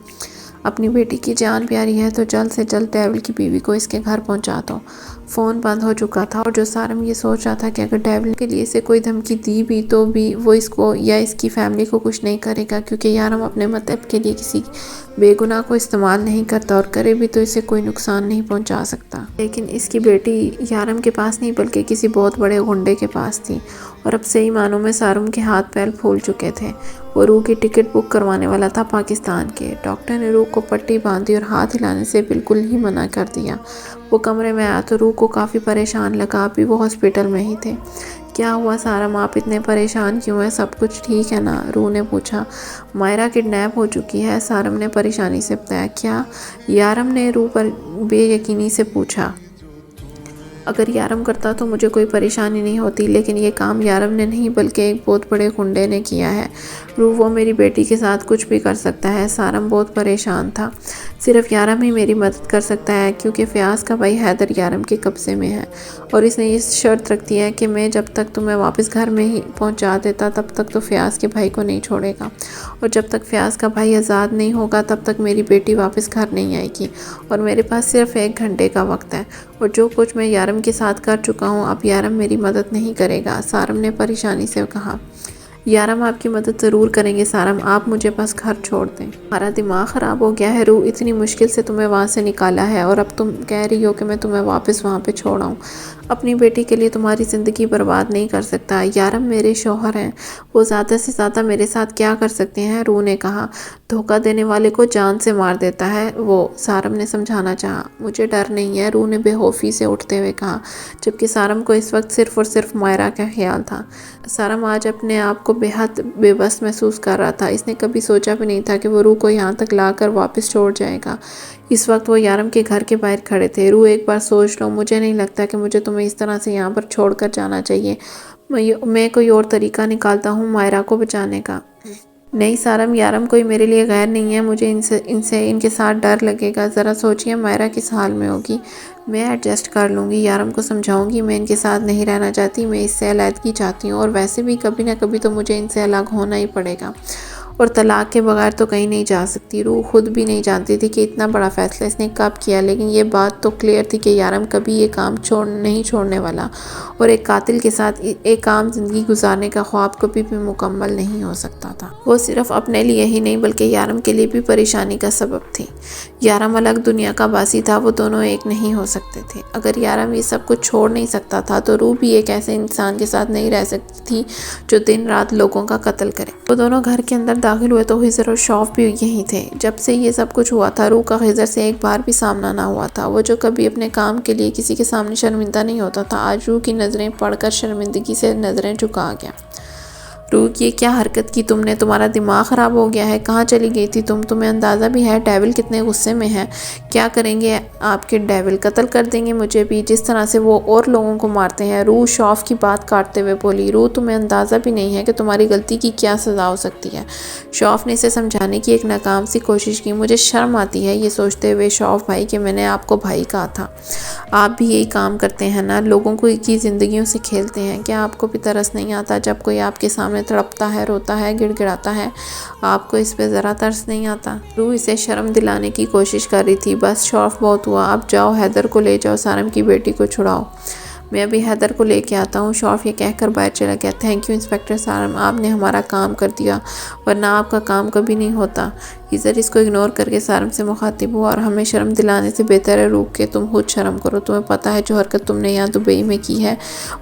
اپنی بیٹی کی جان پیاری ہے تو جلد سے جلد ڈیول کی بیوی کو اس کے گھر پہنچا دو۔ فون بند ہو چکا تھا، اور جو سارم یہ سوچ رہا تھا کہ اگر ڈیول کے لیے اسے کوئی دھمکی دی بھی تو بھی وہ اس کو یا اس کی فیملی کو کچھ نہیں کرے گا، کیونکہ یارم اپنے مطلب کے لیے کسی بے گناہ کو استعمال نہیں کرتا، اور کرے بھی تو اسے کوئی نقصان نہیں پہنچا سکتا۔ لیکن اس کی بیٹی یارم کے پاس نہیں بلکہ کسی بہت بڑے غنڈے کے پاس تھی، اور اب صحیح معنوں میں سارم کے ہاتھ پیر پھول چکے تھے۔ وہ روح کی ٹکٹ بک کروانے والا تھا پاکستان کے۔ ڈاکٹر نے روح کو پٹی باندھی اور ہاتھ ہلانے سے بالکل ہی منع کر دیا۔ وہ کمرے میں آیا تو روح کو کافی پریشان لگا۔ ابھی وہ ہاسپٹل میں ہی تھے۔ کیا ہوا سارم، آپ اتنے پریشان کیوں ہیں؟ سب کچھ ٹھیک ہے نا؟ روح نے پوچھا۔ مائرہ کڈنیپ ہو چکی ہے، سارم نے پریشانی سے بتایا۔ کیا؟ یارم نے روح پر بے یقینی سے پوچھا۔ اگر یارم کرتا تو مجھے کوئی پریشانی نہیں ہوتی، لیکن یہ کام یارم نے نہیں بلکہ ایک بہت بڑے غنڈے نے کیا ہے۔ روح، وہ میری بیٹی کے ساتھ کچھ بھی کر سکتا ہے۔ سارم بہت پریشان تھا۔ صرف یارم ہی میری مدد کر سکتا ہے، کیونکہ فیاض کا بھائی حیدر یارم کے قبضے میں ہے، اور اس نے یہ شرط رکھ دی ہے کہ میں جب تک تمہیں واپس گھر میں ہی پہنچا دیتا تب تک تو فیاض کے بھائی کو نہیں چھوڑے گا، اور جب تک فیاض کا بھائی آزاد نہیں ہوگا تب تک میری بیٹی واپس گھر نہیں آئے گی، اور میرے پاس صرف 1 گھنٹے کا وقت ہے، اور جو کچھ میں یارم کے ساتھ کر چکا ہوں اب یارم میری مدد نہیں کرے گا۔ سارم نے پریشانی سے کہا۔ یارم آپ کی مدد ضرور کریں گے سارم، آپ مجھے بس گھر چھوڑ دیں۔ ہمارا دماغ خراب ہو گیا ہے روح، اتنی مشکل سے تمہیں وہاں سے نکالا ہے، اور اب تم کہہ رہی ہو کہ میں تمہیں واپس وہاں پہ چھوڑاؤں؟ اپنی بیٹی کے لیے تمہاری زندگی برباد نہیں کر سکتا۔ یارم میرے شوہر ہیں، وہ زیادہ سے زیادہ میرے ساتھ کیا کر سکتے ہیں؟ روح نے کہا۔ دھوکہ دینے والے کو جان سے مار دیتا ہے وہ، سارم نے سمجھانا چاہا۔ مجھے ڈر نہیں ہے، روح نے بے خوفی سے اٹھتے ہوئے کہا، جبکہ سارم کو اس وقت صرف اور صرف مائرہ کا خیال تھا۔ سارم آج اپنے آپ کو بے حد بے بس محسوس کر رہا تھا۔ اس نے کبھی سوچا بھی نہیں تھا کہ وہ روح کو یہاں تک لا کر واپس چھوڑ جائے گا۔ اس وقت وہ یارم کے گھر کے باہر کھڑے تھے۔ روح، ایک بار سوچ لو، مجھے نہیں لگتا کہ مجھے تمہیں اس طرح سے یہاں پر چھوڑ کر جانا چاہیے۔ میں کوئی اور طریقہ نکالتا ہوں مائرہ کو بچانے کا۔ نہیں سارم، یارم کوئی میرے لیے غیر نہیں ہے، مجھے ان کے ساتھ ڈر لگے گا۔ ذرا سوچئے مائرہ کس حال میں ہوگی، میں ایڈجسٹ کر لوں گی، یارم کو سمجھاؤں گی میں ان کے ساتھ نہیں رہنا چاہتی، میں اس سے علیحدگی چاہتی ہوں، اور ویسے بھی کبھی نہ کبھی تو مجھے ان سے الگ ہونا ہی پڑے گا، اور طلاق کے بغیر تو کہیں نہیں جا سکتی۔ روح خود بھی نہیں جانتی تھی کہ اتنا بڑا فیصلہ اس نے کب کیا، لیکن یہ بات تو کلیئر تھی کہ یارم کبھی یہ کام نہیں چھوڑنے والا، اور ایک قاتل کے ساتھ ایک عام زندگی گزارنے کا خواب کبھی بھی مکمل نہیں ہو سکتا تھا۔ وہ صرف اپنے لیے ہی نہیں بلکہ یارم کے لیے بھی پریشانی کا سبب تھی۔ یارم الگ دنیا کا باسی تھا، وہ دونوں ایک نہیں ہو سکتے تھے۔ اگر یارم یہ سب کچھ چھوڑ نہیں سکتا تھا تو روح بھی ایک ایسے انسان کے ساتھ نہیں رہ سکتی تھی جو دن رات لوگوں کا قتل کرے۔ وہ دونوں گھر کے اندر داخل ہوئے تو خضر اور شوف بھی یہیں تھے۔ جب سے یہ سب کچھ ہوا تھا روح کا خضر سے ایک بار بھی سامنا نہ ہوا تھا۔ وہ جو کبھی اپنے کام کے لیے کسی کے سامنے شرمندہ نہیں ہوتا تھا، آج روح کی نظریں پڑھ کر شرمندگی سے نظریں جھکا گیا۔ روح یہ کیا حرکت کی تم نے، تمہارا دماغ خراب ہو گیا ہے، کہاں چلی گئی تھی تم، تمہیں اندازہ بھی ہے ڈیول کتنے غصے میں ہے، کیا کریں گے آپ کے ڈیول، قتل کر دیں گے مجھے بھی جس طرح سے وہ اور لوگوں کو مارتے ہیں۔ روح شوف کی بات کاٹتے ہوئے بولی، روح تمہیں اندازہ بھی نہیں ہے کہ تمہاری غلطی کی کیا سزا ہو سکتی ہے۔ شوف نے اسے سمجھانے کی ایک ناکام سی کوشش کی، مجھے شرم آتی ہے یہ سوچتے ہوئے شوف بھائی کہ میں نے آپ کو بھائی کہا تھا، آپ بھی یہی کام کرتے ہیں نا، لوگوں کی زندگیوں سے کھیلتے ہیں، کیا آپ کو بھی ترس نہیں آتا جب کوئی آپ کے سامنے تڑپتا ہے، روتا ہے، گڑ گڑاتا ہے، آپ کو اس پہ ذرا ترس نہیں آتا؟ روح اسے شرم دلانے کی کوشش کر رہی تھی، بس شوف بہت ہوا، اب جاؤ حیدر کو لے جاؤ، سارم کی بیٹی کو چھڑاؤ، میں ابھی حیدر کو لے کے آتا ہوں۔ شوف یہ کہہ کر باہر چلا گیا۔ تھینک یو انسپکٹر سارم، آپ نے ہمارا کام کر دیا، ورنہ آپ کا کام کبھی نہیں ہوتا۔ خضر اس کو اگنور کر کے سارم سے مخاطب ہوا، اور ہمیں شرم دلانے سے بہتر ہے روح کہ تم خود شرم کرو، تمہیں پتہ ہے جو حرکت تم نے یہاں دبئی میں کی ہے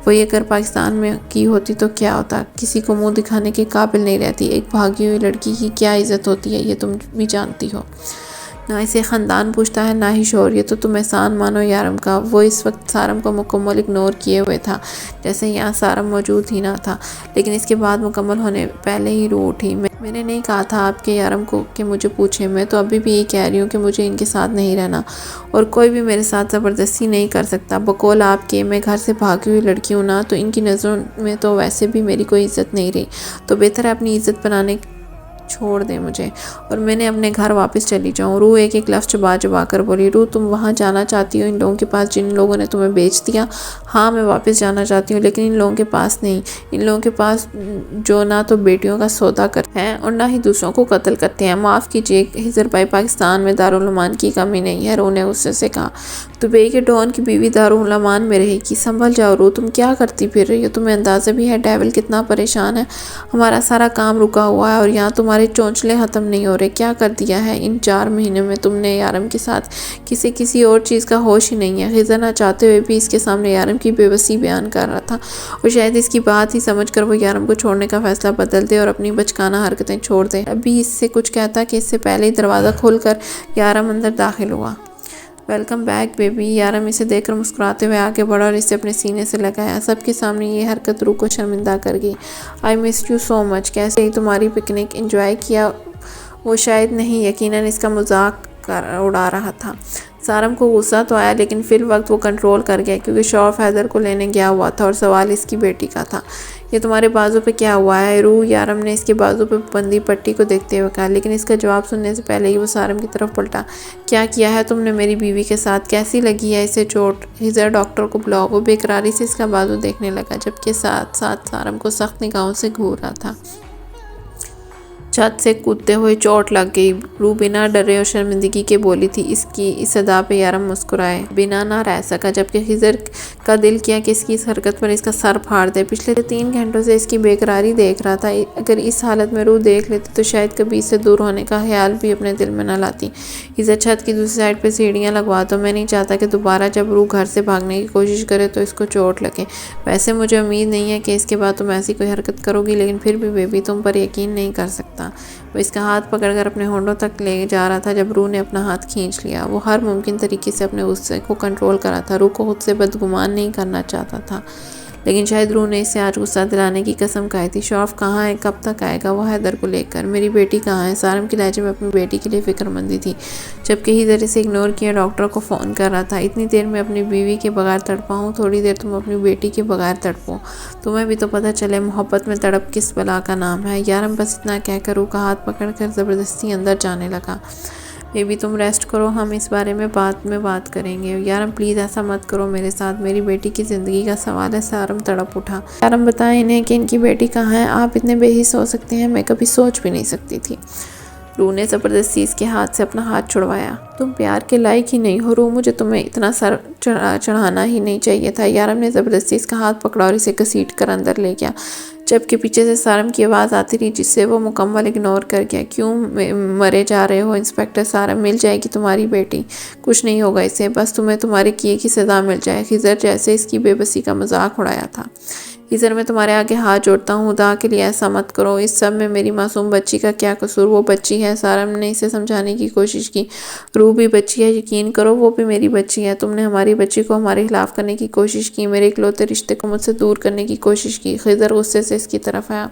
وہی اگر پاکستان میں کی ہوتی تو کیا ہوتا، کسی کو منہ دکھانے کے قابل نہیں رہتی، ایک بھاگی ہوئی لڑکی کی کیا عزت ہوتی ہے یہ تم بھی جانتی ہو، نہ اسے خاندان پوچھتا ہے نہ ہی شوہر، یہ تو تم احسان مانو یارم کا۔ وہ اس وقت سارم کو مکمل اگنور کیے ہوئے تھا، جیسے یہاں سارم موجود ہی نہ تھا، لیکن اس کے بعد مکمل ہونے پہلے ہی روح اٹھی۔ میں نے نہیں کہا تھا آپ کے یارم کو کہ مجھے پوچھے، میں تو ابھی بھی یہی کہہ رہی ہوں کہ مجھے ان کے ساتھ نہیں رہنا، اور کوئی بھی میرے ساتھ زبردستی نہیں کر سکتا، بقول آپ کے میں گھر سے بھاگی ہوئی لڑکی ہوں نا، تو ان کی نظروں میں تو ویسے بھی میری کوئی عزت نہیں رہی، تو بہتر ہے اپنی عزت بنانے چھوڑ دیں مجھے اور میں نے اپنے گھر واپس چلی جاؤں۔ روح ایک ایک لفظ چبا کر بولی، روح تم وہاں جانا چاہتی ہو ان لوگوں کے پاس جن لوگوں نے تمہیں بیچ دیا؟ ہاں میں واپس جانا چاہتی ہوں، لیکن ان لوگوں کے پاس نہیں، ان لوگوں کے پاس جو نہ تو بیٹیوں کا سودا کرتے ہیں اور نہ ہی دوسروں کو قتل کرتے ہیں۔ معاف کیجیے خضر بھائی، پاکستان میں دارالعلومان کی کمی نہیں ہے، روح نے غصے سے کہا۔ دبئی کے ڈون کی بیوی دارالعلومان میں رہے گی، سنبھل جاؤ روح، تم کیا کرتی پھر رہی ہو؟ تمہیں اندازہ بھی ہے ڈیول کتنا پریشان ہے، ہمارا سارا کام رکا ہوا ہے اور یہاں تمہارے چونچلے ختم نہیں ہو رہے۔ کیا کر دیا ہے ان 4 مہینوں میں تم نے یارم کے ساتھ؟ کسی اور چیز کا ہوش ہی نہیں ہے۔ خضر نہ چاہتے ہوئے بھی اس کے سامنے یارم کی بے بسی بیان کر رہا تھا، اور شاید اس کی بات ہی سمجھ کر وہ یارم کو چھوڑنے کا فیصلہ بدل دے اور اپنی بچکانہ حرکتیں چھوڑ دے۔ ابھی اس سے کچھ کہتا کہ اس سے پہلے ہی دروازہ کھول کر یارم اندر داخل ہوا۔ ویلکم بیک بیبی، یارم اسے دیکھ کر مسکراتے ہوئے آگے بڑھا اور اسے اپنے سینے سے لگایا۔ سب کے سامنے یہ حرکت روح کو شرمندہ کر گئی۔ آئی مسڈ یو سو مچ، کیسے ہی تمہاری پکنک انجوائے کیا؟ وہ شاید نہیں، یقیناً اس کا مذاق اڑا رہا تھا۔ سارم کو غصہ تو آیا لیکن فی الوقت وہ کنٹرول کر گیا کیونکہ شوف حیدر کو لینے گیا ہوا تھا اور سوال اس کی بیٹی کا تھا۔ یہ تمہارے بازو پہ کیا ہوا ہے روح؟ یارم نے اس کے بازو پہ بندھی پٹی کو دیکھتے ہوئے کہا، لیکن اس کا جواب سننے سے پہلے ہی وہ سارم کی طرف پلٹا۔ کیا کیا ہے تم نے میری بیوی کے ساتھ؟ کیسی لگی ہے اسے چوٹ؟ خضر ڈاکٹر کو بلاؤ۔ وہ بے قراری سے اس کا بازو دیکھنے لگا جبکہ ساتھ ساتھ سارم کو سخت نگاہوں سے گھور رہا تھا۔ چھت سے کودتے ہوئے چوٹ لگ گئی، روح بنا ڈرے اور شرمندگی کے بولی تھی۔ اس ادا پہ یارم مسکرائے بنا نہ رہ سکا جبکہ خضر کا دل کیا کہ اس کی اس حرکت پر اس کا سر پھاڑ دے۔ پچھلے 3 گھنٹوں سے اس کی بے قراری دیکھ رہا تھا، اگر اس حالت میں روح دیکھ لیتی تو شاید کبھی اس سے دور ہونے کا خیال بھی اپنے دل میں نہ لاتی۔ خضر چھت کی دوسری سائڈ پہ سیڑھیاں لگوا دو، میں نہیں چاہتا کہ دوبارہ جب روح گھر سے بھاگنے کی کوشش کرے تو اس کو چوٹ لگے۔ ویسے مجھے امید نہیں ہے کہ اس کے بعد تم ایسی کوئی حرکت کرو گی، لیکن پھر بھی بیبی تم پر یقین نہیں کر سکتا۔ وہ اس کا ہاتھ پکڑ کر اپنے ہونٹوں تک لے جا رہا تھا جب روح نے اپنا ہاتھ کھینچ لیا۔ وہ ہر ممکن طریقے سے اپنے غصے کو کنٹرول کر رہا تھا، روح کو خود سے بدگمان نہیں کرنا چاہتا تھا، لیکن شاید روح نے اسے آج غصہ دلانے کی قسم کھائی تھی۔ شوف کہاں ہے، کب تک آئے گا وہ حیدر کو لے کر؟ میری بیٹی کہاں ہے؟ سارم کی لہجے میں اپنی بیٹی کے لیے فکر مندی تھی، جبکہ حیدر اسے اگنور کیے ڈاکٹر کو فون کر رہا تھا۔ اتنی دیر میں اپنی بیوی کے بغیر تڑپا ہوں، تھوڑی دیر تم اپنی بیٹی کے بغیر تڑپو، تمہیں بھی تو پتہ چلے محبت میں تڑپ کس بلا کا نام ہے۔ یارم بس اتنا کہہ کر روح کا ہاتھ پکڑ کر زبردستی اندر جانے لگا۔ بیبی تم ریسٹ کرو، ہم اس بارے میں بات کریں گے۔ یارم پلیز ایسا مت کرو میرے ساتھ، میری بیٹی کی زندگی کا سوال ہے۔ سارم تڑپ اٹھا۔ یارم بتائیں انہیں کہ ان کی بیٹی کہاں ہے؟ آپ اتنے بے حس ہو سکتے ہیں، میں کبھی سوچ بھی نہیں سکتی تھی۔ روح نے زبردستی اس کے ہاتھ سے اپنا ہاتھ چھڑوایا۔ تم پیار کے لائق ہی نہیں ہو روح، مجھے تمہیں اتنا سر چڑھانا ہی نہیں چاہیے تھا۔ یارم نے زبردستی اس کا ہاتھ پکڑا اور اسے گھسیٹ کر اندر لے گیا، جبکہ پیچھے سے سارم کی آواز آتی رہی، جس سے وہ مکمل اگنور کر گیا۔ کیوں مرے جا رہے ہو انسپکٹر سارم؟ مل جائے گی تمہاری بیٹی، کچھ نہیں ہوگا اسے، بس تمہیں تمہارے کیے کی سزا مل جائے۔ خضر جیسے اس کی بے بسی کا مذاق اڑایا تھا۔ خضر میں تمہارے آگے ہاتھ جوڑتا ہوں، خدا کے لیے ایسا مت کرو، اس سب میں میری معصوم بچی کا کیا قصور؟ وہ بچی ہے۔ سارم نے اسے سمجھانے کی کوشش کی۔ روح بھی بچی ہے، یقین کرو وہ بھی میری بچی ہے۔ تم نے ہماری بچی کو ہمارے خلاف کرنے کی کوشش کی، میرے اکلوتے رشتے کو مجھ سے دور کرنے کی کوشش کی۔ خضر غصے سے اس کی طرف آیا۔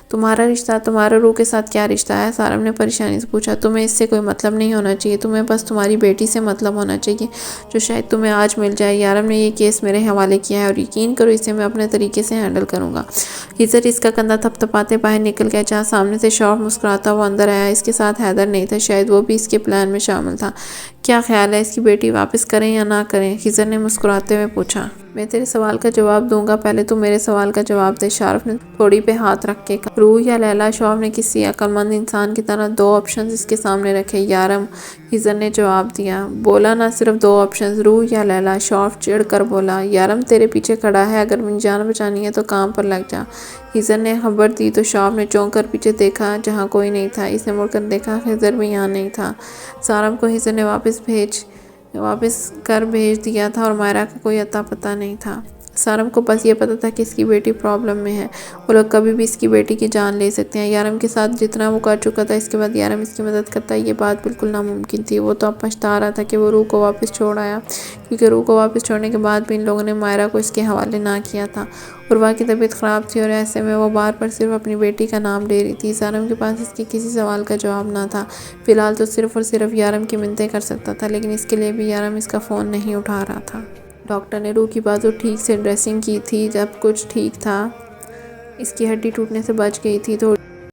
تمہارا رشتہ، تمہارا روح کے ساتھ کیا رشتہ ہے؟ سارم نے پریشانی سے پوچھا۔ تمہیں اس سے کوئی مطلب نہیں ہونا چاہیے، تمہیں بس تمہاری بیٹی سے مطلب ہونا چاہیے، جو شاید تمہیں آج مل جائے۔ یارم نے یہ کیس میرے حوالے کیا ہے اور یقین کرو اسے میں اپنے طریقے سے ہینڈل کروں گا۔ خضر اس کا کندھا تھپ تھپاتے باہر نکل گیا، جہاں سامنے سے شوف مسکراتا ہوا اندر آیا۔ اس کے ساتھ حیدر نہیں تھا، شاید وہ بھی اس کے پلان میں شامل تھا۔ کیا خیال ہے، اس کی بیٹی واپس کریں یا نہ کریں؟ خضر نے مسکراتے ہوئے پوچھا۔ میں تیرے سوال کا جواب دوں گا، پہلے تو میرے سوال کا جواب دے، شارف نے تھوڑی پہ ہاتھ رکھ کے کہا۔ روح یا لیلا؟ شوف نے کسی عقل مند انسان کی طرح دو آپشنز اس کے سامنے رکھے۔ یارم، خضر نے جواب دیا۔ بولا نہ صرف دو آپشنز، روح یا لیلا؟ شوف چڑھ کر بولا۔ یارم تیرے پیچھے کھڑا ہے، اگر مجھے جان بچانی ہے تو کام پر لگ جا۔ خضر نے خبر دی تو شوف نے چونک کر پیچھے دیکھا، جہاں کوئی نہیں تھا۔ اس نے مڑ کر دیکھا، خضر بھی یہاں نہیں تھا۔ سارم کو خضر نے واپس کر بھیج دیا تھا اور مائرہ کا کوئی اتا پتہ نہیں تھا۔ سارم کو بس یہ پتہ تھا کہ اس کی بیٹی پرابلم میں ہے، وہ لوگ کبھی بھی اس کی بیٹی کی جان لے سکتے ہیں۔ یارم کے ساتھ جتنا وہ کر چکا تھا، اس کے بعد یارم اس کی مدد کرتا، یہ بات بالکل ناممکن تھی۔ وہ تو اب پچھتا رہا تھا کہ وہ روح کو واپس چھوڑ آیا، کیونکہ روح کو واپس چھوڑنے کے بعد بھی ان لوگوں نے مائرہ کو اس کے حوالے نہ کیا تھا۔ عروہ کی طبیعت خراب تھی اور ایسے میں وہ بار پر صرف اپنی بیٹی کا نام لے رہی تھی۔ سارم کے پاس اس کے کسی سوال کا جواب نہ تھا، فی الحال تو صرف اور صرف یارم کی منتیں کر سکتا تھا، لیکن اس کے لیے بھی یارم اس کا فون نہیں اٹھا رہا تھا۔ ڈاکٹر نے روح کی بازو ٹھیک سے ڈریسنگ کی تھی، جب کچھ ٹھیک تھا، اس کی ہڈی ٹوٹنے سے بچ گئی تھی۔